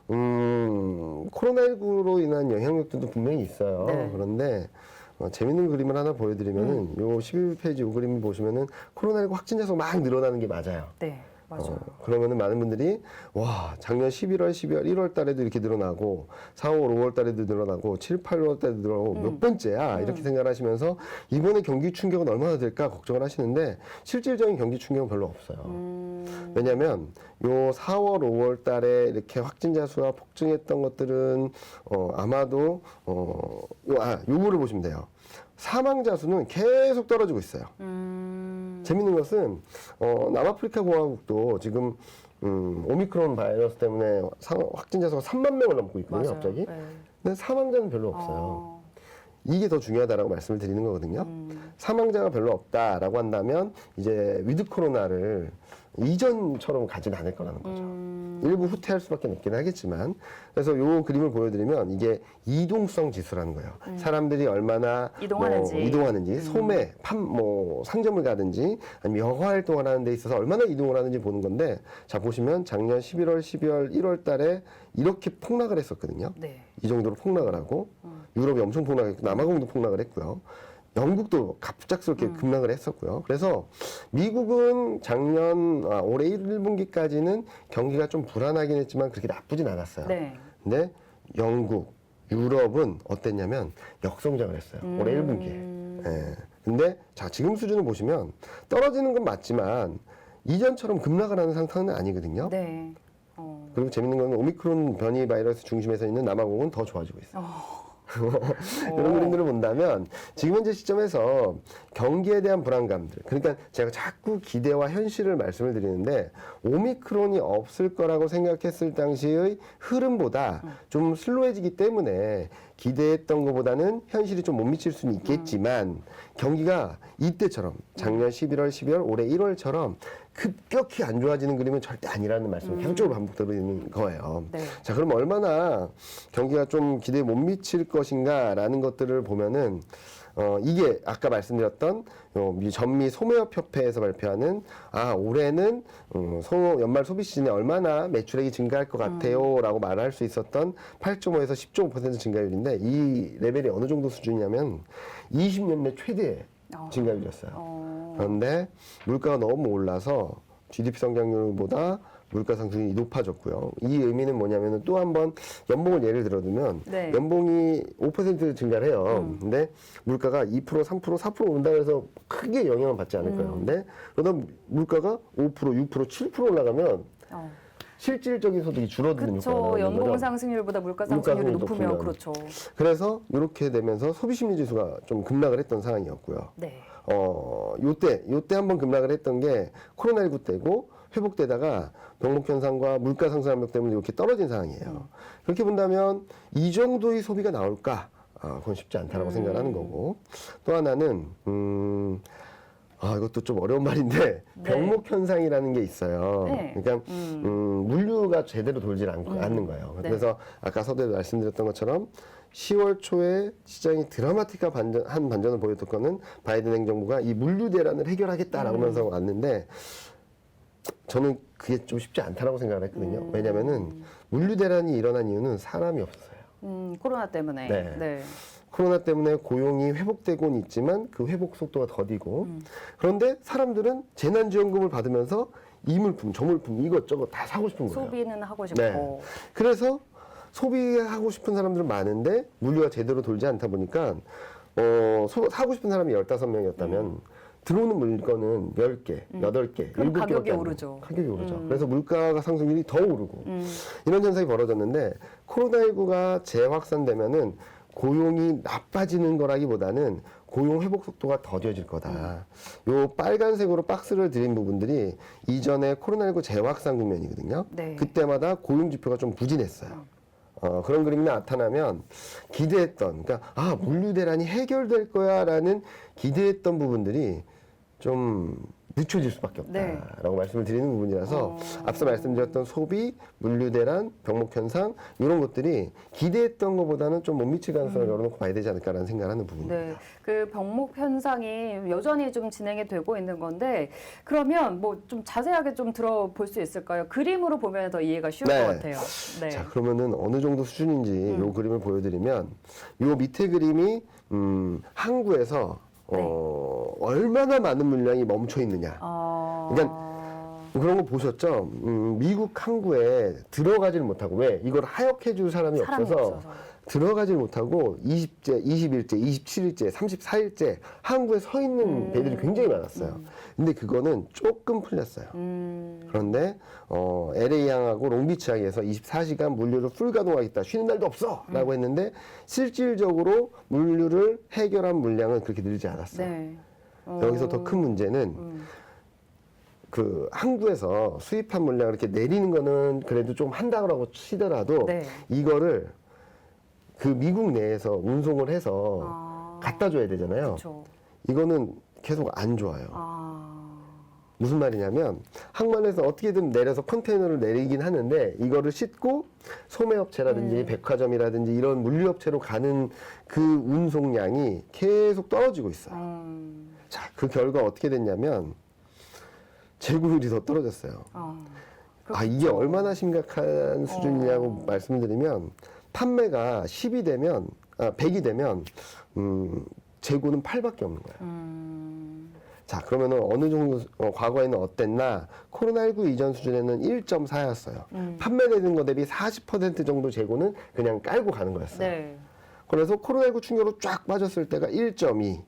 코로나19로 인한 영향력들도 분명히 있어요. 네. 그런데 재밌는 그림을 하나 보여드리면은 요 11페이지 요 그림을 보시면은 코로나19 확진자 수가 막 늘어나는 게 맞아요. 네, 맞아요. 그러면은 많은 분들이 와 작년 11월, 12월, 1월 달에도 이렇게 늘어나고 4월, 5월 달에도 늘어나고 7, 8월 달에도 늘어나고 몇 번째야 이렇게 생각을 하시면서 이번에 경기 충격은 얼마나 될까 걱정을 하시는데 실질적인 경기 충격은 별로 없어요. 왜냐하면 요 4월, 5월 달에 이렇게 확진자 수가 폭증했던 것들은 아마도 요거를 보시면 돼요. 사망자 수는 계속 떨어지고 있어요. 재밌는 것은 남아프리카 공화국도 지금 오미크론 바이러스 때문에 확진자 수가 3만 명을 넘고 있거든요. 맞아요. 갑자기. 네. 근데 사망자는 별로 없어요. 이게 더 중요하다라고 말씀을 드리는 거거든요. 사망자가 별로 없다라고 한다면 이제 위드 코로나를 이전처럼 가진 않을 거라는 거죠. 일부 후퇴할 수밖에 없긴 하겠지만 그래서 요 그림을 보여드리면 이게 이동성 지수라는 거예요. 사람들이 얼마나 이동하는지 소매, 상점을 가든지 아니면 여가 활동을 하는 데 있어서 얼마나 이동을 하는지 보는 건데 자 보시면 작년 11월, 12월, 1월 달에 이렇게 폭락을 했었거든요. 네. 이 정도로 폭락을 하고 유럽이 엄청 폭락했고 남아공도 폭락을 했고요. 영국도 갑작스럽게 급락을 했었고요. 그래서 미국은 올해 1분기까지는 경기가 좀 불안하긴 했지만 그렇게 나쁘진 않았어요. 네. 근데 영국, 유럽은 어땠냐면 역성장을 했어요. 올해 1분기에. 예. 근데 자 지금 수준을 보시면 떨어지는 건 맞지만 이전처럼 급락을 하는 상태는 아니거든요. 네. 그리고 재밌는 건 오미크론 변이 바이러스 중심에서 있는 남아공은 더 좋아지고 있어요. 이런 그림들을 본다면 지금 현재 시점에서 경기에 대한 불안감들 그러니까 제가 자꾸 기대와 현실을 말씀을 드리는데 오미크론이 없을 거라고 생각했을 당시의 흐름보다 좀 슬로해지기 때문에 기대했던 것보다는 현실이 좀 못 미칠 수는 있겠지만 경기가 이때처럼 작년 11월, 12월, 올해 1월처럼 급격히 안 좋아지는 그림은 절대 아니라는 말씀을 계속적으로 반복드리는 거예요. 네. 자, 그럼 얼마나 경기가 좀 기대에 못 미칠 것인가라는 것들을 보면은 이게 아까 말씀드렸던 전미 소매업협회에서 발표하는 올해는 연말 소비 시즌에 얼마나 매출액이 증가할 것 같아요라고 말할 수 있었던 8.5에서 10.5% 증가율인데 이 레벨이 어느 정도 수준이냐면 20년 내 최대 증가율이었어요. 그런데 물가가 너무 올라서 GDP 성장률보다 물가 상승이 높아졌고요. 이 의미는 뭐냐면은 또 한 번 연봉을 예를 들어두면 네. 연봉이 5% 증가를 해요. 근데 물가가 2%, 3%, 4% 온다 해서 크게 영향을 받지 않을 거예요. 근데 그러다 물가가 5%, 6%, 7% 올라가면 실질적인 소득이 줄어드는 효과가 그렇죠. 나오는 연봉 거죠. 상승률보다 물가 상승률이 높으면 그렇죠. 그래서 이렇게 되면서 소비 심리 지수가 좀 급락을 했던 상황이었고요. 네. 요때 한번 급락을 했던 게 코로나19 때고 회복되다가 병목 현상과 물가 상승 압력 때문에 이렇게 떨어진 상황이에요. 그렇게 본다면 이 정도의 소비가 나올까? 그건 쉽지 않다라고 생각하는 거고. 또 하나는 이것도 좀 어려운 말인데 병목 현상이라는 게 있어요. 네. 그러니까 물류가 제대로 돌질 않는 거예요. 네. 그래서 아까 서두에 말씀드렸던 것처럼 10월 초에 시장이 드라마틱한 반전을 보였던 거는 바이든 행정부가 이 물류 대란을 해결하겠다라고 하면서 왔는데 저는 그게 좀 쉽지 않다라고 생각을 했거든요. 왜냐면은 물류 대란이 일어난 이유는 사람이 없어요. 코로나 때문에. 네. 네. 코로나 때문에 고용이 회복되고는 있지만 그 회복 속도가 더디고 그런데 사람들은 재난지원금을 받으면서 이 물품, 저 물품 이것저것 다 사고 싶은 거예요. 소비는 하고 싶고. 네. 그래서 소비하고 싶은 사람들은 많은데 물류가 제대로 돌지 않다 보니까 사고 싶은 사람이 15명이었다면 들어오는 물건은 10개, 8개, 그럼 7개 가격이 오르죠. 가격이 오르죠. 그래서 물가가 상승률이 더 오르고 이런 현상이 벌어졌는데 코로나19가 재확산되면은 고용이 나빠지는 거라기보다는 고용 회복 속도가 더뎌질 거다. 요 빨간색으로 박스를 드린 부분들이 이전에 코로나19 재확산 국면이거든요. 네. 그때마다 고용 지표가 좀 부진했어요. 그런 그림이 나타나면 기대했던, 그러니까 물류 대란이 해결될 거야라는 기대했던 부분들이 좀 늦춰질 수밖에 없다라고 말씀을 드리는 부분이라서 앞서 말씀드렸던 소비, 물류 대란, 병목 현상 이런 것들이 기대했던 것보다는 좀 못 미칠 가능성을 열어놓고 봐야 되지 않을까라는 생각을 하는 부분입니다. 네, 그 병목 현상이 여전히 좀 진행이 되고 있는 건데 그러면 뭐 좀 자세하게 좀 들어볼 수 있을까요? 그림으로 보면 더 이해가 쉬울 네. 것 같아요. 네. 자, 그러면은 어느 정도 수준인지 요 그림을 보여드리면 요 밑에 그림이 항구에서 얼마나 많은 물량이 멈춰 있느냐. 그러니까 그런 거 보셨죠? 미국 항구에 들어가질 못하고 왜? 이걸 하역해 줄 사람이 없어서 들어가질 못하고 20째, 21째, 27일째, 34일째 항구에 서 있는 배들이 굉장히 많았어요. 근데 그거는 조금 풀렸어요. 그런데 LA항하고 롱비치항에서 24시간 물류를 풀가동하겠다. 쉬는 날도 없어! 라고 했는데 실질적으로 물류를 해결한 물량은 그렇게 늘지 않았어요. 네. 여기서 더 큰 문제는 그 항구에서 수입한 물량을 이렇게 내리는 거는 그래도 좀 한다고 치더라도 네. 이거를 그 미국 내에서 운송을 해서 갖다 줘야 되잖아요. 그렇죠. 이거는 계속 안 좋아요. 무슨 말이냐면 항만에서 어떻게든 내려서 컨테이너를 내리긴 하는데 이거를 싣고 소매업체라든지 백화점이라든지 이런 물류업체로 가는 그 운송량이 계속 떨어지고 있어요. 자, 그 결과 어떻게 됐냐면 재고율이 더 떨어졌어요. 이게 얼마나 심각한 수준이냐고 말씀드리면 판매가 10이 되면 100이 되면 재고는 8밖에 없는 거예요. 자, 그러면은 어느 정도 과거에는 어땠나? 코로나19 이전 수준에는 1.4였어요. 판매되는 거 대비 40% 정도 재고는 그냥 깔고 가는 거였어요. 네. 그래서 코로나19 충격으로 쫙 빠졌을 때가 1.2.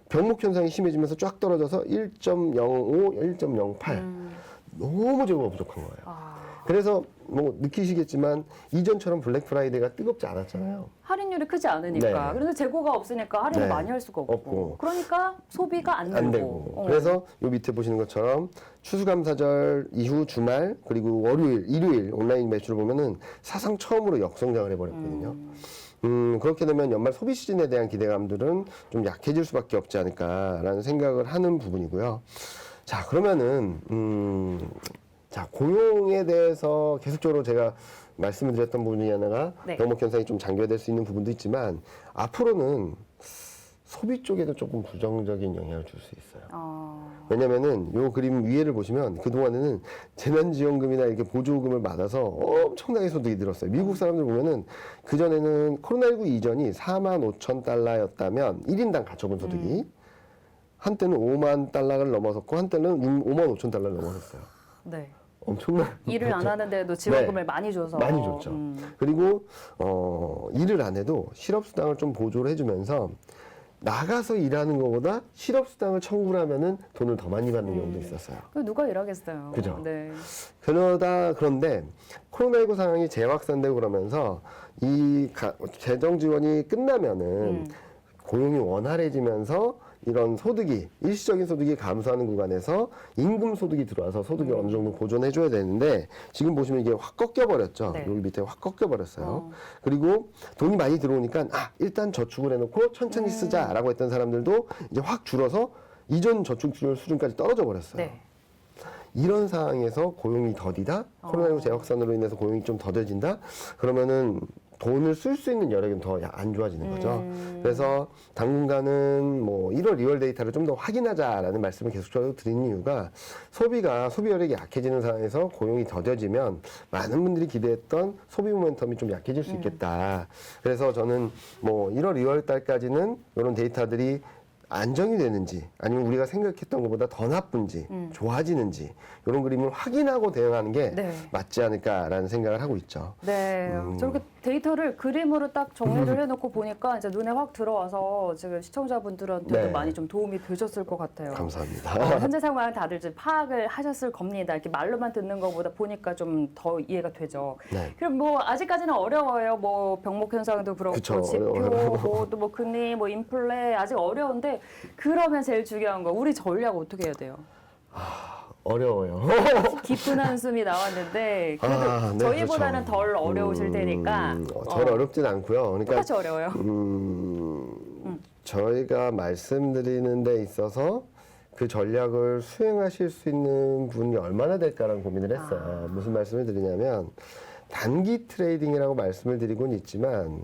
병목 현상이 심해지면서 쫙 떨어져서 1.05, 1.08. 너무 재고가 부족한 거예요. 그래서 뭐 느끼시겠지만 이전처럼 블랙 프라이데이가 뜨겁지 않았잖아요. 할인율이 크지 않으니까. 네. 그래서 재고가 없으니까 할인을 네. 많이 할 수가 없고. 없고. 그러니까 소비가 안 안 되고. 되고. 그래서 요 밑에 보시는 것처럼 추수감사절 이후 주말 그리고 월요일, 일요일 온라인 매출을 보면은 사상 처음으로 역성장을 해버렸거든요. 그렇게 되면 연말 소비 시즌에 대한 기대감들은 좀 약해질 수밖에 없지 않을까라는 생각을 하는 부분이고요. 자, 그러면은 자, 고용에 대해서 계속적으로 제가 말씀을 드렸던 부분 중에 하나가 네. 병목 현상이 좀 장기화될 수 있는 부분도 있지만 앞으로는 소비 쪽에도 조금 부정적인 영향을 줄 수 있어요. 왜냐면은 요 그림 위에를 보시면 그동안에는 재난지원금이나 이렇게 보조금을 받아서 엄청나게 소득이 늘었어요. 미국 사람들 보면은 그전에는 코로나19 이전이 45,000달러였다면 1인당 가처분 소득이 한때는 5만 달러를 넘어섰고 한때는 5만 5천 달러를 넘어섰어요. 네. 엄청난 일을 안 하는데도 지원금을 많이 줘서. 많이 줬죠. 그리고 일을 안 해도 실업수당을 좀 보조를 해주면서 나가서 일하는 것보다 실업수당을 청구를 하면은 돈을 더 많이 받는 경우도 있었어요. 누가 일하겠어요. 그죠. 네. 그런데 코로나19 상황이 재확산되고 그러면서 이 재정 지원이 끝나면은 고용이 원활해지면서 이런 소득이 일시적인 소득이 감소하는 구간에서 임금 소득이 들어와서 소득이 어느 정도 보존해줘야 되는데 지금 보시면 이게 확 꺾여버렸죠. 네. 여기 밑에 확 꺾여버렸어요. 그리고 돈이 많이 들어오니까 일단 저축을 해놓고 천천히 쓰자라고 했던 사람들도 이제 확 줄어서 이전 저축률 수준까지 떨어져 버렸어요. 네. 이런 상황에서 고용이 더디다? 코로나19 재확산으로 인해서 고용이 좀 더뎌진다? 그러면은 돈을 쓸 수 있는 여력이 더 안 좋아지는 거죠. 그래서 당분간은 뭐 1월, 2월 데이터를 좀 더 확인하자라는 말씀을 계속적으로 드리는 이유가 소비 여력이 약해지는 상황에서 고용이 더뎌지면 많은 분들이 기대했던 소비 모멘텀이 좀 약해질 수 있겠다. 그래서 저는 뭐 1월, 2월 달까지는 이런 데이터들이 안정이 되는지 아니면 우리가 생각했던 것보다 더 나쁜지 좋아지는지 이런 그림을 확인하고 대응하는 게 네. 맞지 않을까라는 생각을 하고 있죠. 네, 저렇게 데이터를 그림으로 딱 정리를 해놓고 보니까 이제 눈에 확 들어와서 지금 시청자분들한테도 네. 많이 좀 도움이 되셨을 것 같아요. 감사합니다. 현재 상황 다들 좀 파악을 하셨을 겁니다. 이렇게 말로만 듣는 것보다 보니까 좀 더 이해가 되죠. 네. 그럼 뭐 아직까지는 어려워요. 뭐 병목 현상도 그렇고 그쵸, 지표, 어려워요. 또 뭐 금리, 뭐 인플레 아직 어려운데 그러면 제일 중요한 거 우리 전략 어떻게 해야 돼요? 어려워요. 깊은 한숨이 나왔는데 그래도 네, 저희보다는 그렇죠. 덜 어려우실 테니까 덜 어렵진 않고요. 그러니까 똑같이 어려워요. 저희가 말씀드리는 데 있어서 그 전략을 수행하실 수 있는 분이 얼마나 될까라는 고민을 했어요. 무슨 말씀을 드리냐면 단기 트레이딩이라고 말씀을 드리곤 있지만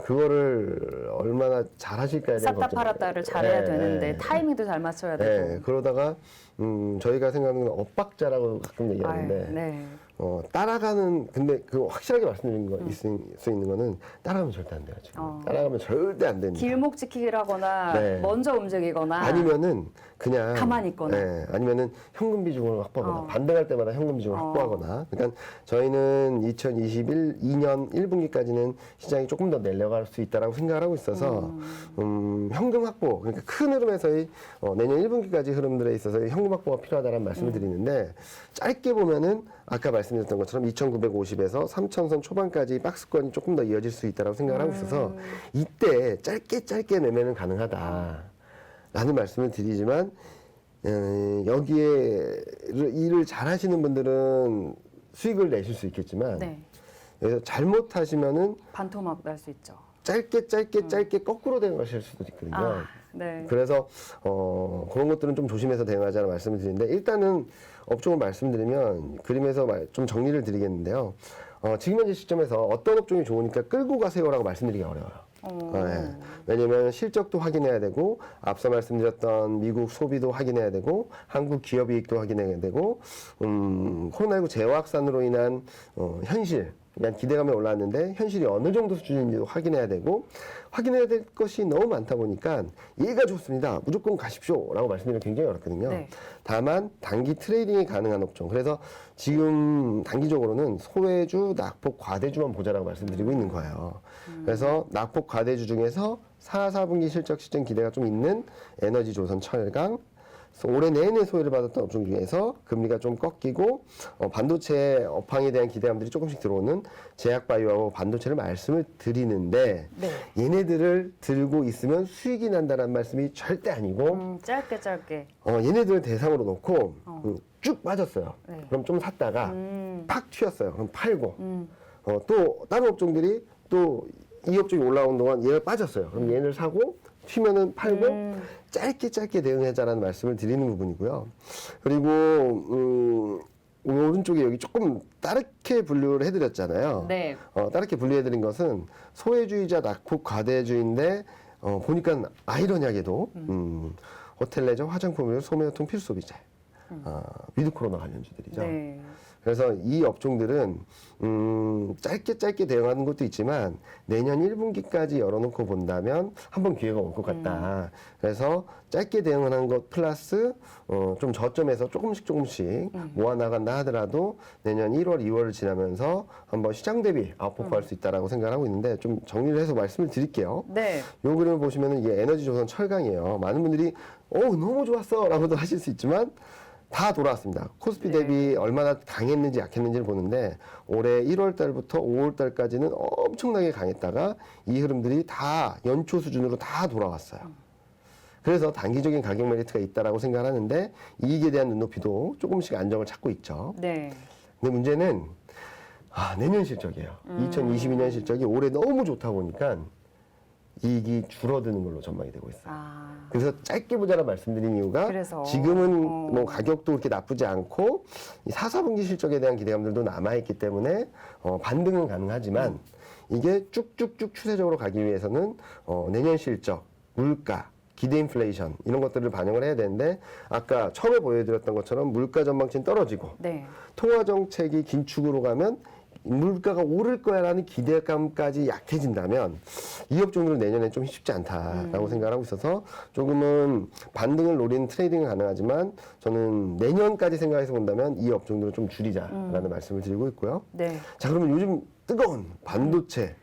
그거를 얼마나 잘 하실까에 대한 샀다 걱정. 팔았다를 잘해야 되는데 타이밍도 잘 맞춰야 되고. 네, 그러다가 저희가 생각하는 건 엇박자라고 가끔 얘기하는데 네. 따라가는 근데 그 확실하게 말씀드리는 거 있을 수 있는 거는 따라가면 절대 안 돼요. 지금. 따라가면 절대 안 됩니다. 길목 지키기라거나 네. 먼저 움직이거나 아니면은 그냥 가만히 있거나. 네, 아니면은 현금 비중을 확보하거나 반등할 때마다 현금 비중을 확보하거나. 그러니까 저희는 2년 1분기까지는 시장이 조금 더 내려갈 수 있다라고 생각을 하고 있어서 현금 확보 그러니까 큰 흐름에서의 내년 1분기까지 흐름들에 있어서 현금 확보가 필요하다는 말씀을 드리는데 짧게 보면은 아까 말씀드렸던 것처럼 2,950에서 3,000선 초반까지 박스권이 조금 더 이어질 수 있다고 생각을 하고 있어서 이때 짧게 매매는 가능하다. 라는 말씀을 드리지만 여기에 일을 잘 하시는 분들은 수익을 내실 수 있겠지만 네. 여기서 잘못하시면은 반토막 날 수 있죠. 짧게 거꾸로 대응하실 수도 있거든요. 네. 그래서 그런 것들은 좀 조심해서 대응하자는 말씀을 드리는데 일단은 업종을 말씀드리면 그림에서 좀 정리를 드리겠는데요. 지금 현재 시점에서 어떤 업종이 좋으니까 끌고 가세요라고 말씀드리기 어려워요. 네. 왜냐면 실적도 확인해야 되고 앞서 말씀드렸던 미국 소비도 확인해야 되고 한국 기업 이익도 확인해야 되고 코로나19 재확산으로 인한 현실 그냥 기대감이 올랐는데 현실이 어느 정도 수준인지도 확인해야 되고 확인해야 될 것이 너무 많다 보니까 얘가 좋습니다. 무조건 가십시오라고 말씀드리면 굉장히 어렵거든요. 네. 다만 단기 트레이딩이 가능한 업종. 그래서 지금 단기적으로는 소외주, 낙폭, 과대주만 보자라고 말씀드리고 있는 거예요. 그래서 낙폭, 과대주 중에서 4분기 실적 시점 기대가 좀 있는 에너지, 조선, 철강, 올해 내내 소외를 받았던 업종 중에서 금리가 좀 꺾이고 반도체 업황에 대한 기대감들이 조금씩 들어오는 제약바이오하고 반도체를 말씀을 드리는데 네. 얘네들을 들고 있으면 수익이 난다는 말씀이 절대 아니고 짧게. 얘네들을 대상으로 놓고 쭉 빠졌어요. 네. 그럼 좀 샀다가 팍 튀었어요. 그럼 팔고 또 다른 업종들이 또 이 업종이 올라온 동안 얘가 빠졌어요. 그럼 얘를 사고 튀면은 팔고 짧게 대응하자라는 말씀을 드리는 부분이고요. 그리고 오른쪽에 여기 조금 다르게 분류를 해드렸잖아요. 네. 다르게 분류해드린 것은 소외주의자, 낙폭, 과대주의인데 보니까 아이러니하게도 호텔 레저, 화장품, 소매유통 필수소비재, 위드 코로나 관련주들이죠. 네. 그래서 이 업종들은 짧게 대응하는 것도 있지만 내년 1분기까지 열어놓고 본다면 한번 기회가 올 것 같다. 그래서 짧게 대응하는 것 플러스 좀 저점에서 조금씩 모아나간다 하더라도 내년 1월, 2월을 지나면서 한번 시장 대비 아웃퍼포할 수 있다라고 생각하고 있는데 좀 정리를 해서 말씀을 드릴게요. 네. 요 그림을 보시면은 이게 에너지 조선 철강이에요. 많은 분들이 너무 좋았어 라고도 하실 수 있지만 다 돌아왔습니다. 코스피 대비 얼마나 강했는지 약했는지를 보는데 올해 1월 달부터 5월 달까지는 엄청나게 강했다가 이 흐름들이 다 연초 수준으로 다 돌아왔어요. 그래서 단기적인 가격 메리트가 있다라고 생각하는데 이익에 대한 눈높이도 조금씩 안정을 찾고 있죠. 네. 근데 문제는 내년 실적이에요. 2022년 실적이 올해 너무 좋다 보니까 이익이 줄어드는 걸로 전망이 되고 있어요. 그래서 짧게 보자라 말씀드린 이유가 그래서, 지금은 뭐 가격도 그렇게 나쁘지 않고 이 4, 4분기 실적에 대한 기대감들도 남아있기 때문에 반등은 가능하지만 이게 쭉쭉쭉 추세적으로 가기 위해서는 내년 실적, 물가, 기대 인플레이션 이런 것들을 반영을 해야 되는데 아까 처음에 보여드렸던 것처럼 물가 전망치는 떨어지고 네. 통화 정책이 긴축으로 가면 물가가 오를 거야라는 기대감까지 약해진다면 이 업종들은 내년에 좀 쉽지 않다라고 생각을 하고 있어서 조금은 반등을 노리는 트레이딩은 가능하지만 저는 내년까지 생각해서 본다면 이 업종들을 좀 줄이자라는 말씀을 드리고 있고요. 네. 자, 그러면 요즘 뜨거운 반도체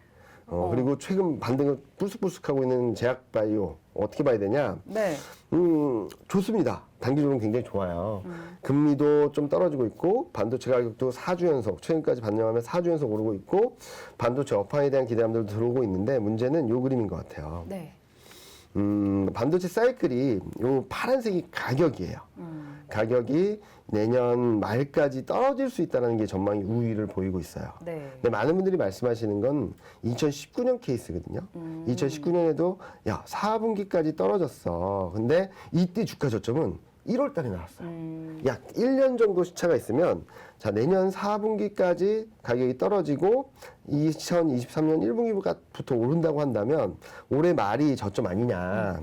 그리고 최근 반등을 불쑥불쑥하고 있는 제약바이오 어떻게 봐야 되냐? 네. 좋습니다. 단기적으로는 굉장히 좋아요. 금리도 좀 떨어지고 있고 반도체 가격도 4주 연속, 최근까지 반영하면 4주 연속 오르고 있고 반도체 업황에 대한 기대감들도 들어오고 있는데 문제는 요 그림인 것 같아요. 네. 반도체 사이클이 요 파란색이 가격이에요. 가격이 내년 말까지 떨어질 수 있다는 게 전망이 우위를 보이고 있어요. 네. 근데 많은 분들이 말씀하시는 건 2019년 케이스거든요. 2019년에도 야 4분기까지 떨어졌어. 근데 이때 주가 저점은 1월 달에 나왔어요. 약 1년 정도 시차가 있으면 자 내년 4분기까지 가격이 떨어지고 2023년 1분기부터 오른다고 한다면 올해 말이 저점 아니냐.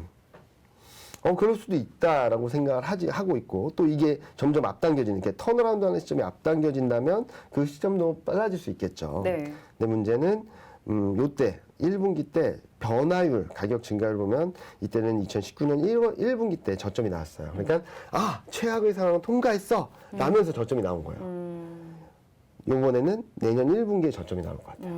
그럴 수도 있다라고 생각을 하고 있고 또 이게 점점 앞당겨지는 게 턴어라운드 하는 시점이 앞당겨진다면 그 시점도 빨라질 수 있겠죠. 네. 근데 문제는 요때 1분기 때 변화율 가격 증가를 보면 이때는 2019년 1분기 때 저점이 나왔어요. 그러니까 최악의 상황을 통과했어 라면서 저점이 나온 거예요. 요번에는 내년 1분기에 저점이 나올 것 같아요.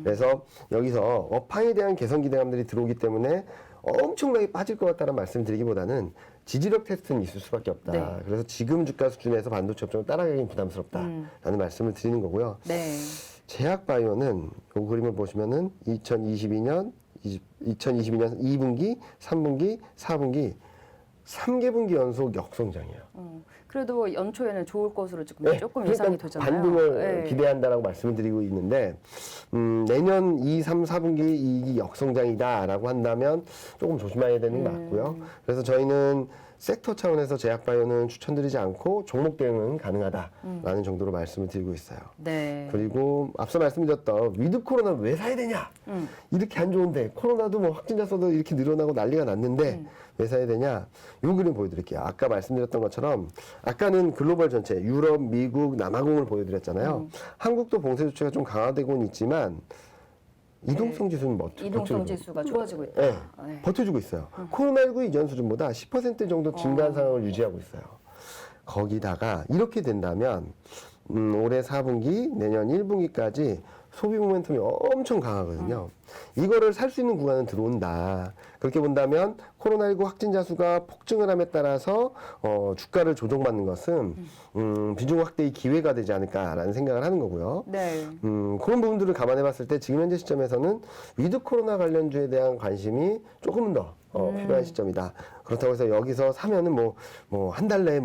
그래서 여기서 업황에 대한 개선 기대감들이 들어오기 때문에 엄청나게 빠질 것 같다는 말씀을 드리기보다는 지지력 테스트는 있을 수밖에 없다. 네. 그래서 지금 주가 수준에서 반도체 업종을 따라가기는 부담스럽다라는 말씀을 드리는 거고요. 네. 제약바이오는 이 그림을 보시면은 2022년 2분기, 3분기, 4분기 3개분기 연속 역성장이에요. 그래도 연초에는 좋을 것으로 지금 네, 조금 그러니까 예상이 되잖아요. 반등을 네. 기대한다라고 말씀을 드리고 있는데 내년 2, 3, 4분기 이 역성장이다라고 한다면 조금 조심해야 되는 게 맞고요. 그래서 저희는 섹터 차원에서 제약바이오는 추천드리지 않고 종목 대응은 가능하다라는 정도로 말씀을 드리고 있어요. 네. 그리고 앞서 말씀드렸던 위드 코로나 왜 사야 되냐? 이렇게 안 좋은데 코로나도 뭐 확진자 수도 이렇게 늘어나고 난리가 났는데 왜 사야 되냐? 요 그림 보여드릴게요. 아까 말씀드렸던 것처럼 아까는 글로벌 전체 유럽, 미국, 남아공을 보여드렸잖아요. 한국도 봉쇄 조치가 좀 강화되고는 있지만 이동성 지수는 이동성 지수가 좋아지고 있다. 네, 네. 버텨주고 있어요. 코로나19 이전 수준보다 10% 정도 증가한 상황을 유지하고 있어요. 거기다가 이렇게 된다면 올해 4분기, 내년 1분기까지 소비 모멘텀이 엄청 강하거든요. 이거를 살 수 있는 구간은 들어온다. 그렇게 본다면 코로나19 확진자 수가 폭증을 함에 따라서 주가를 조정받는 것은 비중 확대의 기회가 되지 않을까라는 생각을 하는 거고요. 네. 그런 부분들을 감안해 봤을 때 지금 현재 시점에서는 위드 코로나 관련주에 대한 관심이 조금은 더 필요한 시점이다. 그렇다고 해서 여기서 사면은 뭐 한 달 내에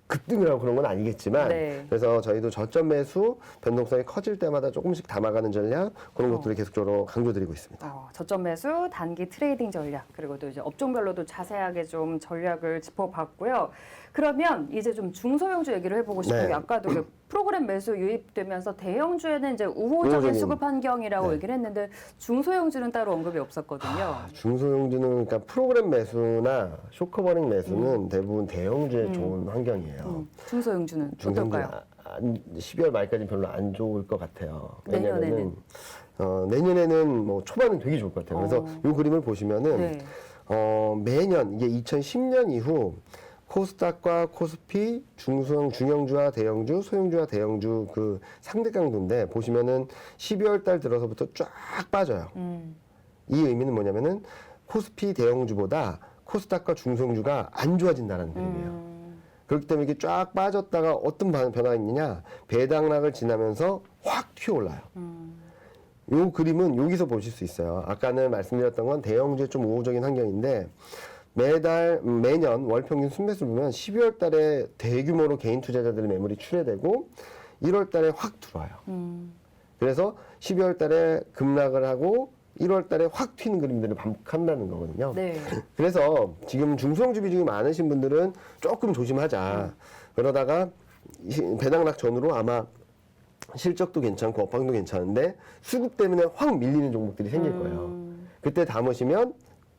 급등을 하고 그런 건 아니겠지만 네. 그래서 저희도 저점 매수 변동성이 커질 때마다 조금씩 담아가는 전략 그런 것들을 계속적으로 강조드리고 있습니다. 저점 매수, 단기 트레이딩 전략, 그리고 또 이제 업종별로도 자세하게 좀 전략을 짚어봤고요. 그러면 이제 좀 중소형주 얘기를 해보고 싶은 네. 게 아까도 그 프로그램 매수 유입되면서 대형주에는 이제 우호적인 우호적인. 수급 환경이라고 네. 얘기를 했는데 중소형주는 따로 언급이 없었거든요. 중소형주는 그러니까 프로그램 매수나 쇼커버링 매수는 대부분 대형주에 좋은 환경이에요. 중소형주는 중소형주는 어떨까요? 12월 말까지 별로 안 좋을 것 같아요. 내년에는? 내년에는 뭐 초반은 되게 좋을 것 같아요. 그래서 이 그림을 보시면은 네. 매년 이게 2010년 이후 코스닥과 코스피 중형주와 대형주, 소형주와 대형주 그 상대 강도인데 보시면은 12월 달 들어서부터 쫙 빠져요. 이 의미는 뭐냐면은 코스피 대형주보다 코스닥과 중소형주가 안 좋아진다는 그림이에요. 그렇기 때문에 이게 쫙 빠졌다가 어떤 변화가 있느냐 배당락을 지나면서 확 튀어올라요. 요 그림은 여기서 보실 수 있어요. 아까는 말씀드렸던 건 대형주의 좀 우호적인 환경인데 매년 월 평균 순매수를 보면 12월 달에 대규모로 개인 투자자들의 매물이 출회되고 1월 달에 확 들어와요. 그래서 12월 달에 급락을 하고 1월 달에 확 튀는 그림들을 반복한다는 거거든요. 네. 그래서 지금 중소형주 비중이 많으신 분들은 조금 조심하자. 그러다가 배당락 전후로 아마 실적도 괜찮고 업황도 괜찮은데 수급 때문에 확 밀리는 종목들이 생길 거예요. 그때 담으시면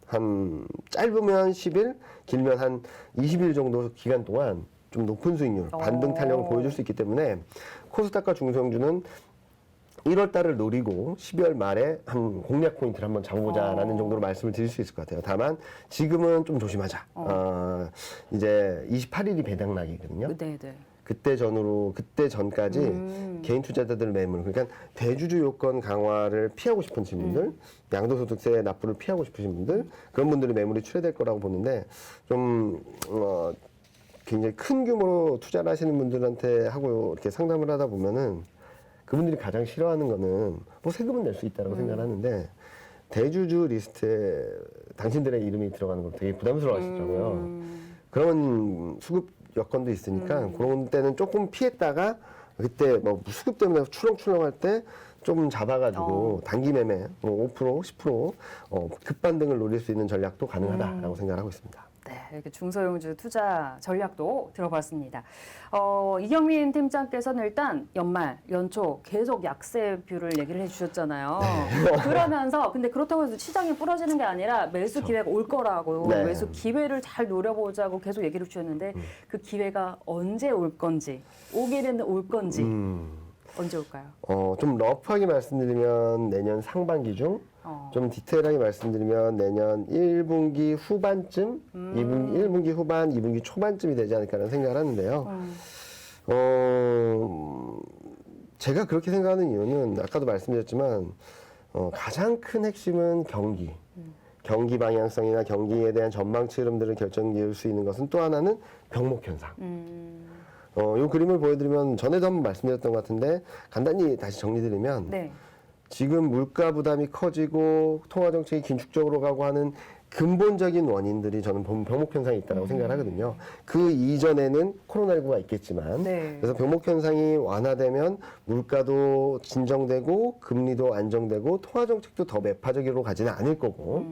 한 짧으면 10일, 길면 한 20일 정도 기간 동안 좀 높은 수익률, 반등 탄력을 보여줄 수 있기 때문에 코스닥과 중소형주는 1월 달을 노리고 12월 말에 한 공략 포인트를 한번 잡아보자라는 정도로 말씀을 드릴 수 있을 것 같아요. 다만 지금은 좀 조심하자. 이제 28일이 배당 날이거든요. 네. 그때 전까지 개인 투자자들 매물, 그러니까 대주주 요건 강화를 피하고 싶은 분들, 양도소득세 납부를 피하고 싶으신 분들, 그런 분들이 매물이 출회될 거라고 보는데 좀 굉장히 큰 규모로 투자를 하시는 분들한테 하고 이렇게 상담을 하다 보면은 그분들이 가장 싫어하는 거는 뭐 세금은 낼 수 있다고 생각하는데 대주주 리스트에 당신들의 이름이 들어가는 걸 되게 부담스러워 하시더라고요. 그런 수급 여건도 있으니까 그런 때는 조금 피했다가 그때 뭐 수급 때문에 출렁출렁할 때 좀 잡아가지고 단기 매매 5% 10% 급반등을 노릴 수 있는 전략도 가능하다라고 생각하고 있습니다. 네, 이렇게 중소형주 투자 전략도 들어봤습니다. 이경민 팀장께서는 일단 연말, 연초 계속 약세뷰를 얘기를 해주셨잖아요. 그러면서 근데 그렇다고 해서 시장이 부러지는 게 아니라 매수 기회가 올 거라고 매수 기회를 잘 노려보자고 계속 얘기를 주셨는데 그 기회가 언제 올 건지, 오기는 올 건지 언제 올까요? 좀 러프하게 말씀드리면 내년 상반기 중 좀 디테일하게 말씀드리면 내년 1분기 후반쯤, 1분기 후반, 2분기 초반쯤이 되지 않을까라는 생각을 하는데요. 제가 그렇게 생각하는 이유는 아까도 말씀드렸지만 가장 큰 핵심은 경기 방향성이나 경기에 대한 전망치 흐름들을 결정지을 수 있는 것은 또 하나는 병목 현상. 이 그림을 보여드리면 전에도 한번 말씀드렸던 것 같은데 간단히 다시 정리드리면 지금 물가 부담이 커지고 통화 정책이 긴축적으로 가고 하는 근본적인 원인들이 저는 병목 현상이 있다고 생각을 하거든요. 그 이전에는 코로나19가 있겠지만 그래서 병목 현상이 완화되면 물가도 진정되고 금리도 안정되고 통화 정책도 더 매파적으로 가지는 않을 거고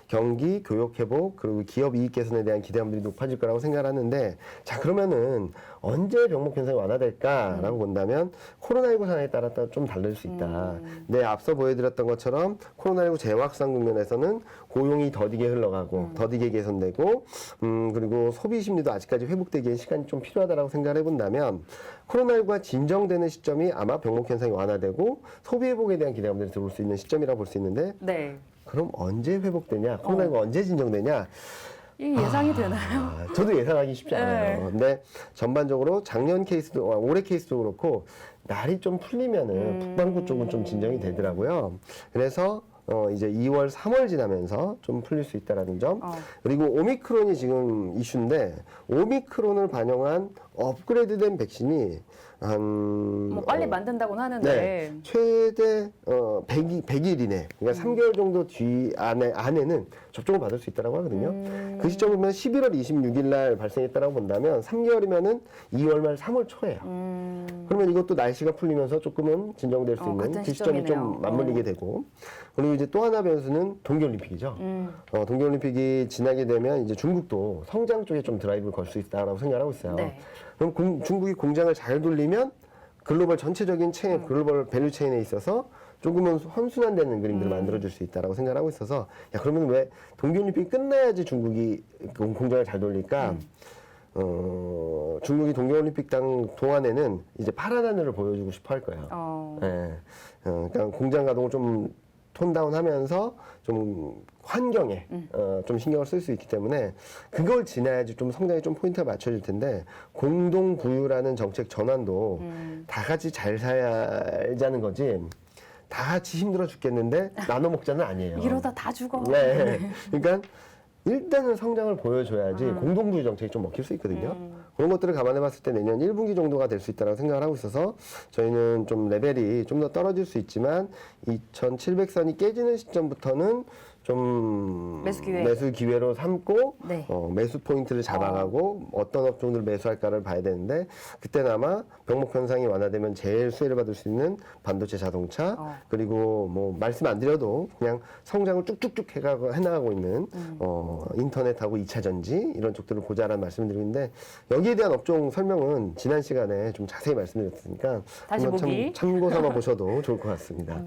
경기, 교육 회복 그리고 기업 이익 개선에 대한 기대감들이 높아질 거라고 생각을 하는데 자 그러면은 언제 병목 현상이 완화될까라고 본다면 코로나19 상황에 따라 좀 다를 수 있다. 네, 앞서 보여드렸던 것처럼 코로나19 재확산 국면에서는 고용이 더디게 흘러가고 더디게 개선되고 그리고 소비 심리도 아직까지 회복되기에 시간이 좀 필요하다라고 생각을 해본다면 코로나19가 진정되는 시점이 아마 병목 현상이 완화되고 소비 회복에 대한 기대감들이 들어올 수 있는 시점이라고 볼 수 있는데 그럼 언제 회복되냐? 코로나19가 언제 진정되냐? 이 예상이 되나요? 저도 예상하기 쉽지 않아요. 근데 전반적으로 작년 케이스도 올해 케이스도 그렇고 날이 좀 풀리면은 북반구 쪽은 좀 진정이 되더라고요. 그래서 이제 2월, 3월 지나면서 좀 풀릴 수 있다라는 점. 그리고 오미크론이 지금 이슈인데 오미크론을 반영한 업그레이드된 백신이 뭐 빨리 만든다고는 하는데 최대 100일 이내, 그러니까 3개월 정도 뒤 안에는 접종을 받을 수 있다고 하거든요. 그 시점이면 11월 26일 날 발생했다라고 본다면 3개월이면은 2월 말 3월 초예요. 그러면 이것도 날씨가 풀리면서 조금은 진정될 수 있는 그 시점이 좀 맞물리게 되고 그리고 이제 또 하나 변수는 동계올림픽이죠. 동계올림픽이 지나게 되면 이제 중국도 성장 쪽에 좀 드라이브를 걸 수 있다라고 생각하고 있어요. 그럼 중국이 공장을 잘 돌리면 글로벌 전체적인 체인, 글로벌 밸류 체인에 있어서 조금은 선순환되는 그림들을 만들어줄 수 있다라고 생각하고 있어서 야 그러면 왜 동계올림픽이 끝나야지 중국이 공장을 잘 돌릴까? 중국이 동계올림픽 동안에는 이제 파란 하늘을 보여주고 싶어 할 거예요. 그러니까 공장 가동을 좀 톤다운하면서 좀 환경에 좀 신경을 쓸 수 있기 때문에 그걸 지나야지 좀 성장에 좀 포인트가 맞춰질 텐데 공동 부유라는 정책 전환도 다 같이 잘 살자는 거지 다 같이 힘들어 죽겠는데 나눠 먹자는 아니에요. 이러다 다 죽어. 그러니까 일단은 성장을 보여줘야지 공동부유 정책이 좀 먹힐 수 있거든요. 그런 것들을 감안해 봤을 때 내년 1분기 정도가 될 수 있다고 생각을 하고 있어서 저희는 좀 레벨이 좀 더 떨어질 수 있지만 2700선이 깨지는 시점부터는 좀 매수 기회로 삼고 매수 포인트를 잡아가고 어떤 업종들을 매수할까를 봐야 되는데 그때는 아마 병목 현상이 완화되면 제일 수혜를 받을 수 있는 반도체 자동차 그리고 뭐 말씀 안 드려도 그냥 성장을 쭉쭉쭉 해나가고 있는 인터넷하고 2차 전지 이런 쪽들을 보자라는 말씀을 드리는데 여기에 대한 업종 설명은 지난 시간에 좀 자세히 말씀드렸으니까 다시 보기 참고 삼아 보셔도 좋을 것 같습니다.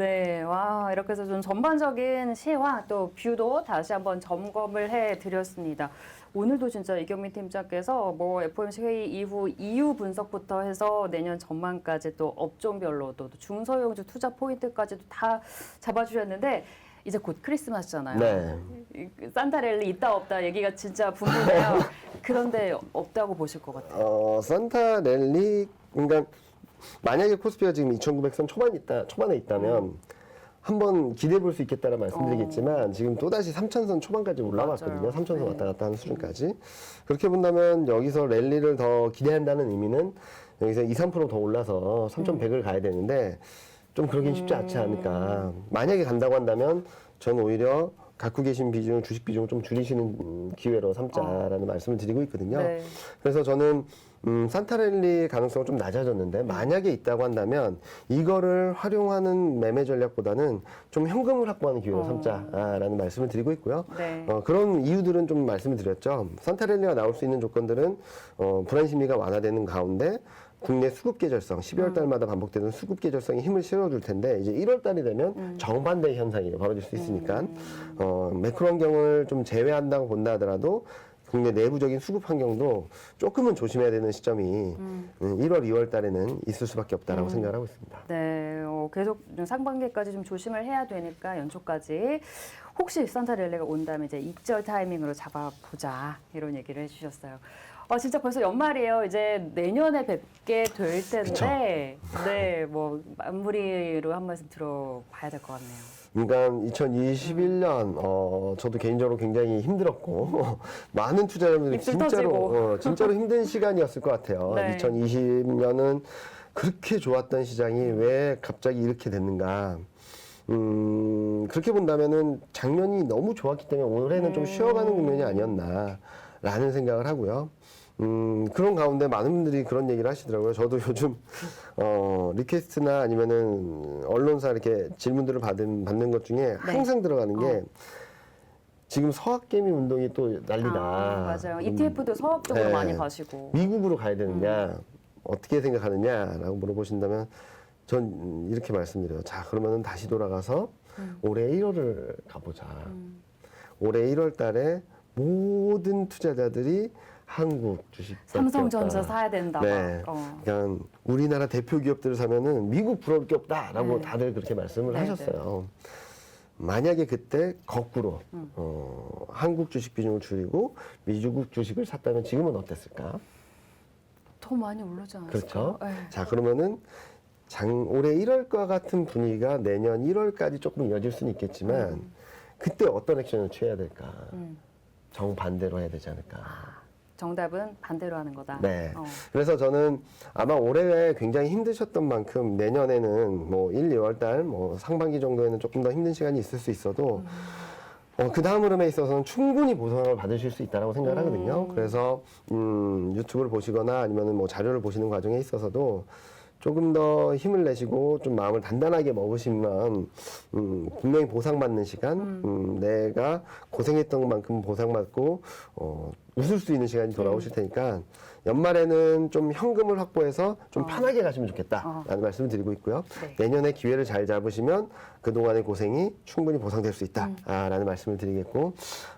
와 이렇게 해서 좀 전반적인 시와 또 또 뷰도 다시 한번 점검을 해드렸습니다. 오늘도 진짜 이경민 팀장께서 뭐 FOMC 회의 이후 이유 분석부터 해서 내년 전망까지 또 업종별로 또 중소형주 투자 포인트까지도 다 잡아주셨는데 이제 곧 크리스마스잖아요. 네. 산타랠리 있다 없다 얘기가 진짜 분분해요. 그런데 없다고 보실 것 같아요. 산타랠리, 그러니까 만약에 코스피가 지금 2,900선 초반에 있다면 한번 기대해 볼 수 있겠다는 말씀드리겠지만 지금 또다시 3,000선 초반까지 올라왔거든요. 맞아요. 3,000선 네. 왔다 갔다 하는 수준까지. 그렇게 본다면 여기서 랠리를 더 기대한다는 의미는 여기서 2, 3%더 올라서 3,100을 가야 되는데 좀 그러긴 쉽지 않지 않을까. 만약에 간다고 한다면 저는 오히려 갖고 계신 비중, 주식 비중을 좀 줄이시는 기회로 삼자라는 말씀을 드리고 있거든요. 네. 그래서 저는 산타랠리 가능성은 좀 낮아졌는데 만약에 있다고 한다면 이거를 활용하는 매매 전략보다는 좀 현금을 확보하는 기회로 삼자라는 말씀을 드리고 있고요. 네. 그런 이유들은 좀 말씀을 드렸죠. 산타랠리가 나올 수 있는 조건들은 불안 심리가 완화되는 가운데 국내 수급 계절성, 12월 달마다 반복되는 수급 계절성이 힘을 실어줄 텐데 이제 1월 달이 되면 정반대의 현상이 벌어질 수 있으니까 매크로 환경을 좀 제외한다고 본다 하더라도 국내 내부적인 수급 환경도 조금은 조심해야 되는 시점이 1월, 2월 달에는 있을 수밖에 없다라고 생각을 하고 있습니다. 네, 계속 좀 상반기까지 좀 조심을 해야 되니까 연초까지 혹시 산타랠리가 온다면 이제 입절 타이밍으로 잡아보자 이런 얘기를 해주셨어요. 진짜 벌써 연말이에요. 이제 내년에 뵙게 될 텐데, 네, 뭐 마무리로 한 말씀 들어봐야 될 것 같네요. 그러니까 2021년 저도 개인적으로 굉장히 힘들었고 많은 투자자분들이 입술 터지고. 진짜로 힘든 시간이었을 것 같아요. 네. 2020년은 그렇게 좋았던 시장이 왜 갑자기 이렇게 됐는가? 그렇게 본다면은 작년이 너무 좋았기 때문에 올해는 좀 쉬어가는 국면이 아니었나라는 생각을 하고요. 그런 가운데 많은 분들이 그런 얘기를 하시더라고요. 저도 요즘, 리퀘스트나 아니면은 언론사 이렇게 질문들을 받는 것 중에 항상 들어가는 게 지금 서학개미 운동이 또 난리다. 맞아요. ETF도 서학 쪽으로 네. 많이 가시고. 미국으로 가야 되느냐, 어떻게 생각하느냐라고 물어보신다면 전 이렇게 말씀드려요. 자, 그러면은 다시 돌아가서 올해 1월을 가보자. 올해 1월 달에 모든 투자자들이 한국 주식 삼성전자 사야 된다. 네. 그러니까 우리나라 대표 기업들을 사면은 미국 부러울 게 없다라고 네. 다들 그렇게 말씀을 네, 하셨어요. 만약에 그때 거꾸로 한국 주식 비중을 줄이고 미국 주식을 샀다면 지금은 어땠을까? 더 많이 오르지 않았을까요? 그렇죠. 네. 자, 그러면은 올해 1월과 같은 분위기가 내년 1월까지 조금 이어질 수는 있겠지만 그때 어떤 액션을 취해야 될까? 정반대로 해야 되지 않을까? 정답은 반대로 하는 거다. 네. 그래서 저는 아마 올해 굉장히 힘드셨던 만큼 내년에는 뭐 1, 2월 달, 뭐 상반기 정도에는 조금 더 힘든 시간이 있을 수 있어도 그 다음 흐름에 있어서는 충분히 보상을 받으실 수 있다고 생각을 하거든요. 그래서 유튜브를 보시거나 아니면은 뭐 자료를 보시는 과정에 있어서도 조금 더 힘을 내시고 좀 마음을 단단하게 먹으시면 분명히 보상받는 시간, 내가 고생했던 만큼 보상받고 웃을 수 있는 시간이 돌아오실 테니까 연말에는 좀 현금을 확보해서 좀 편하게 가시면 좋겠다라는 말씀을 드리고 있고요. 네. 내년에 기회를 잘 잡으시면 그동안의 고생이 충분히 보상될 수 있다라는 말씀을 드리겠고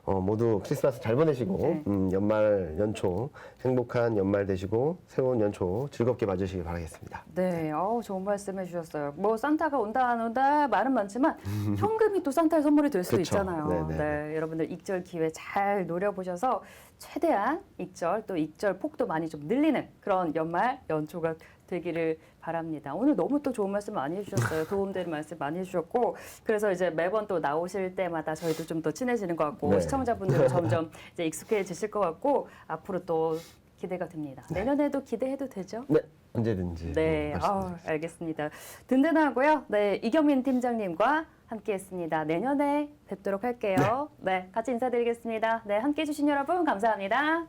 모두 크리스마스 잘 보내시고 네. 연말 연초 행복한 연말 되시고 새로운 연초 즐겁게 맞으시길 바라겠습니다. 네, 좋은 말씀 해주셨어요. 뭐 산타가 온다 안 온다 말은 많지만 현금이 또 산타의 선물이 될 수도 그쵸. 있잖아요. 네네. 네, 여러분들 익절 기회 잘 노려보셔서 최대한 익절 또 익절 폭도 많이 좀 늘리는 그런 연말 연초가 되기를 바랍니다. 오늘 너무 또 좋은 말씀 많이 해주셨어요. 도움되는 말씀 많이 해주셨고 그래서 이제 매번 또 나오실 때마다 저희도 좀 더 친해지는 것 같고 네. 시청자분들도 점점 이제 익숙해지실 것 같고 앞으로 또 기대가 됩니다. 내년에도 기대해도 되죠? 네, 언제든지. 네, 말씀드리겠습니다. 알겠습니다. 든든하고요. 네, 이경민 팀장님과 함께했습니다. 내년에 뵙도록 할게요. 네, 같이 인사드리겠습니다. 네, 함께해 주신 여러분 감사합니다.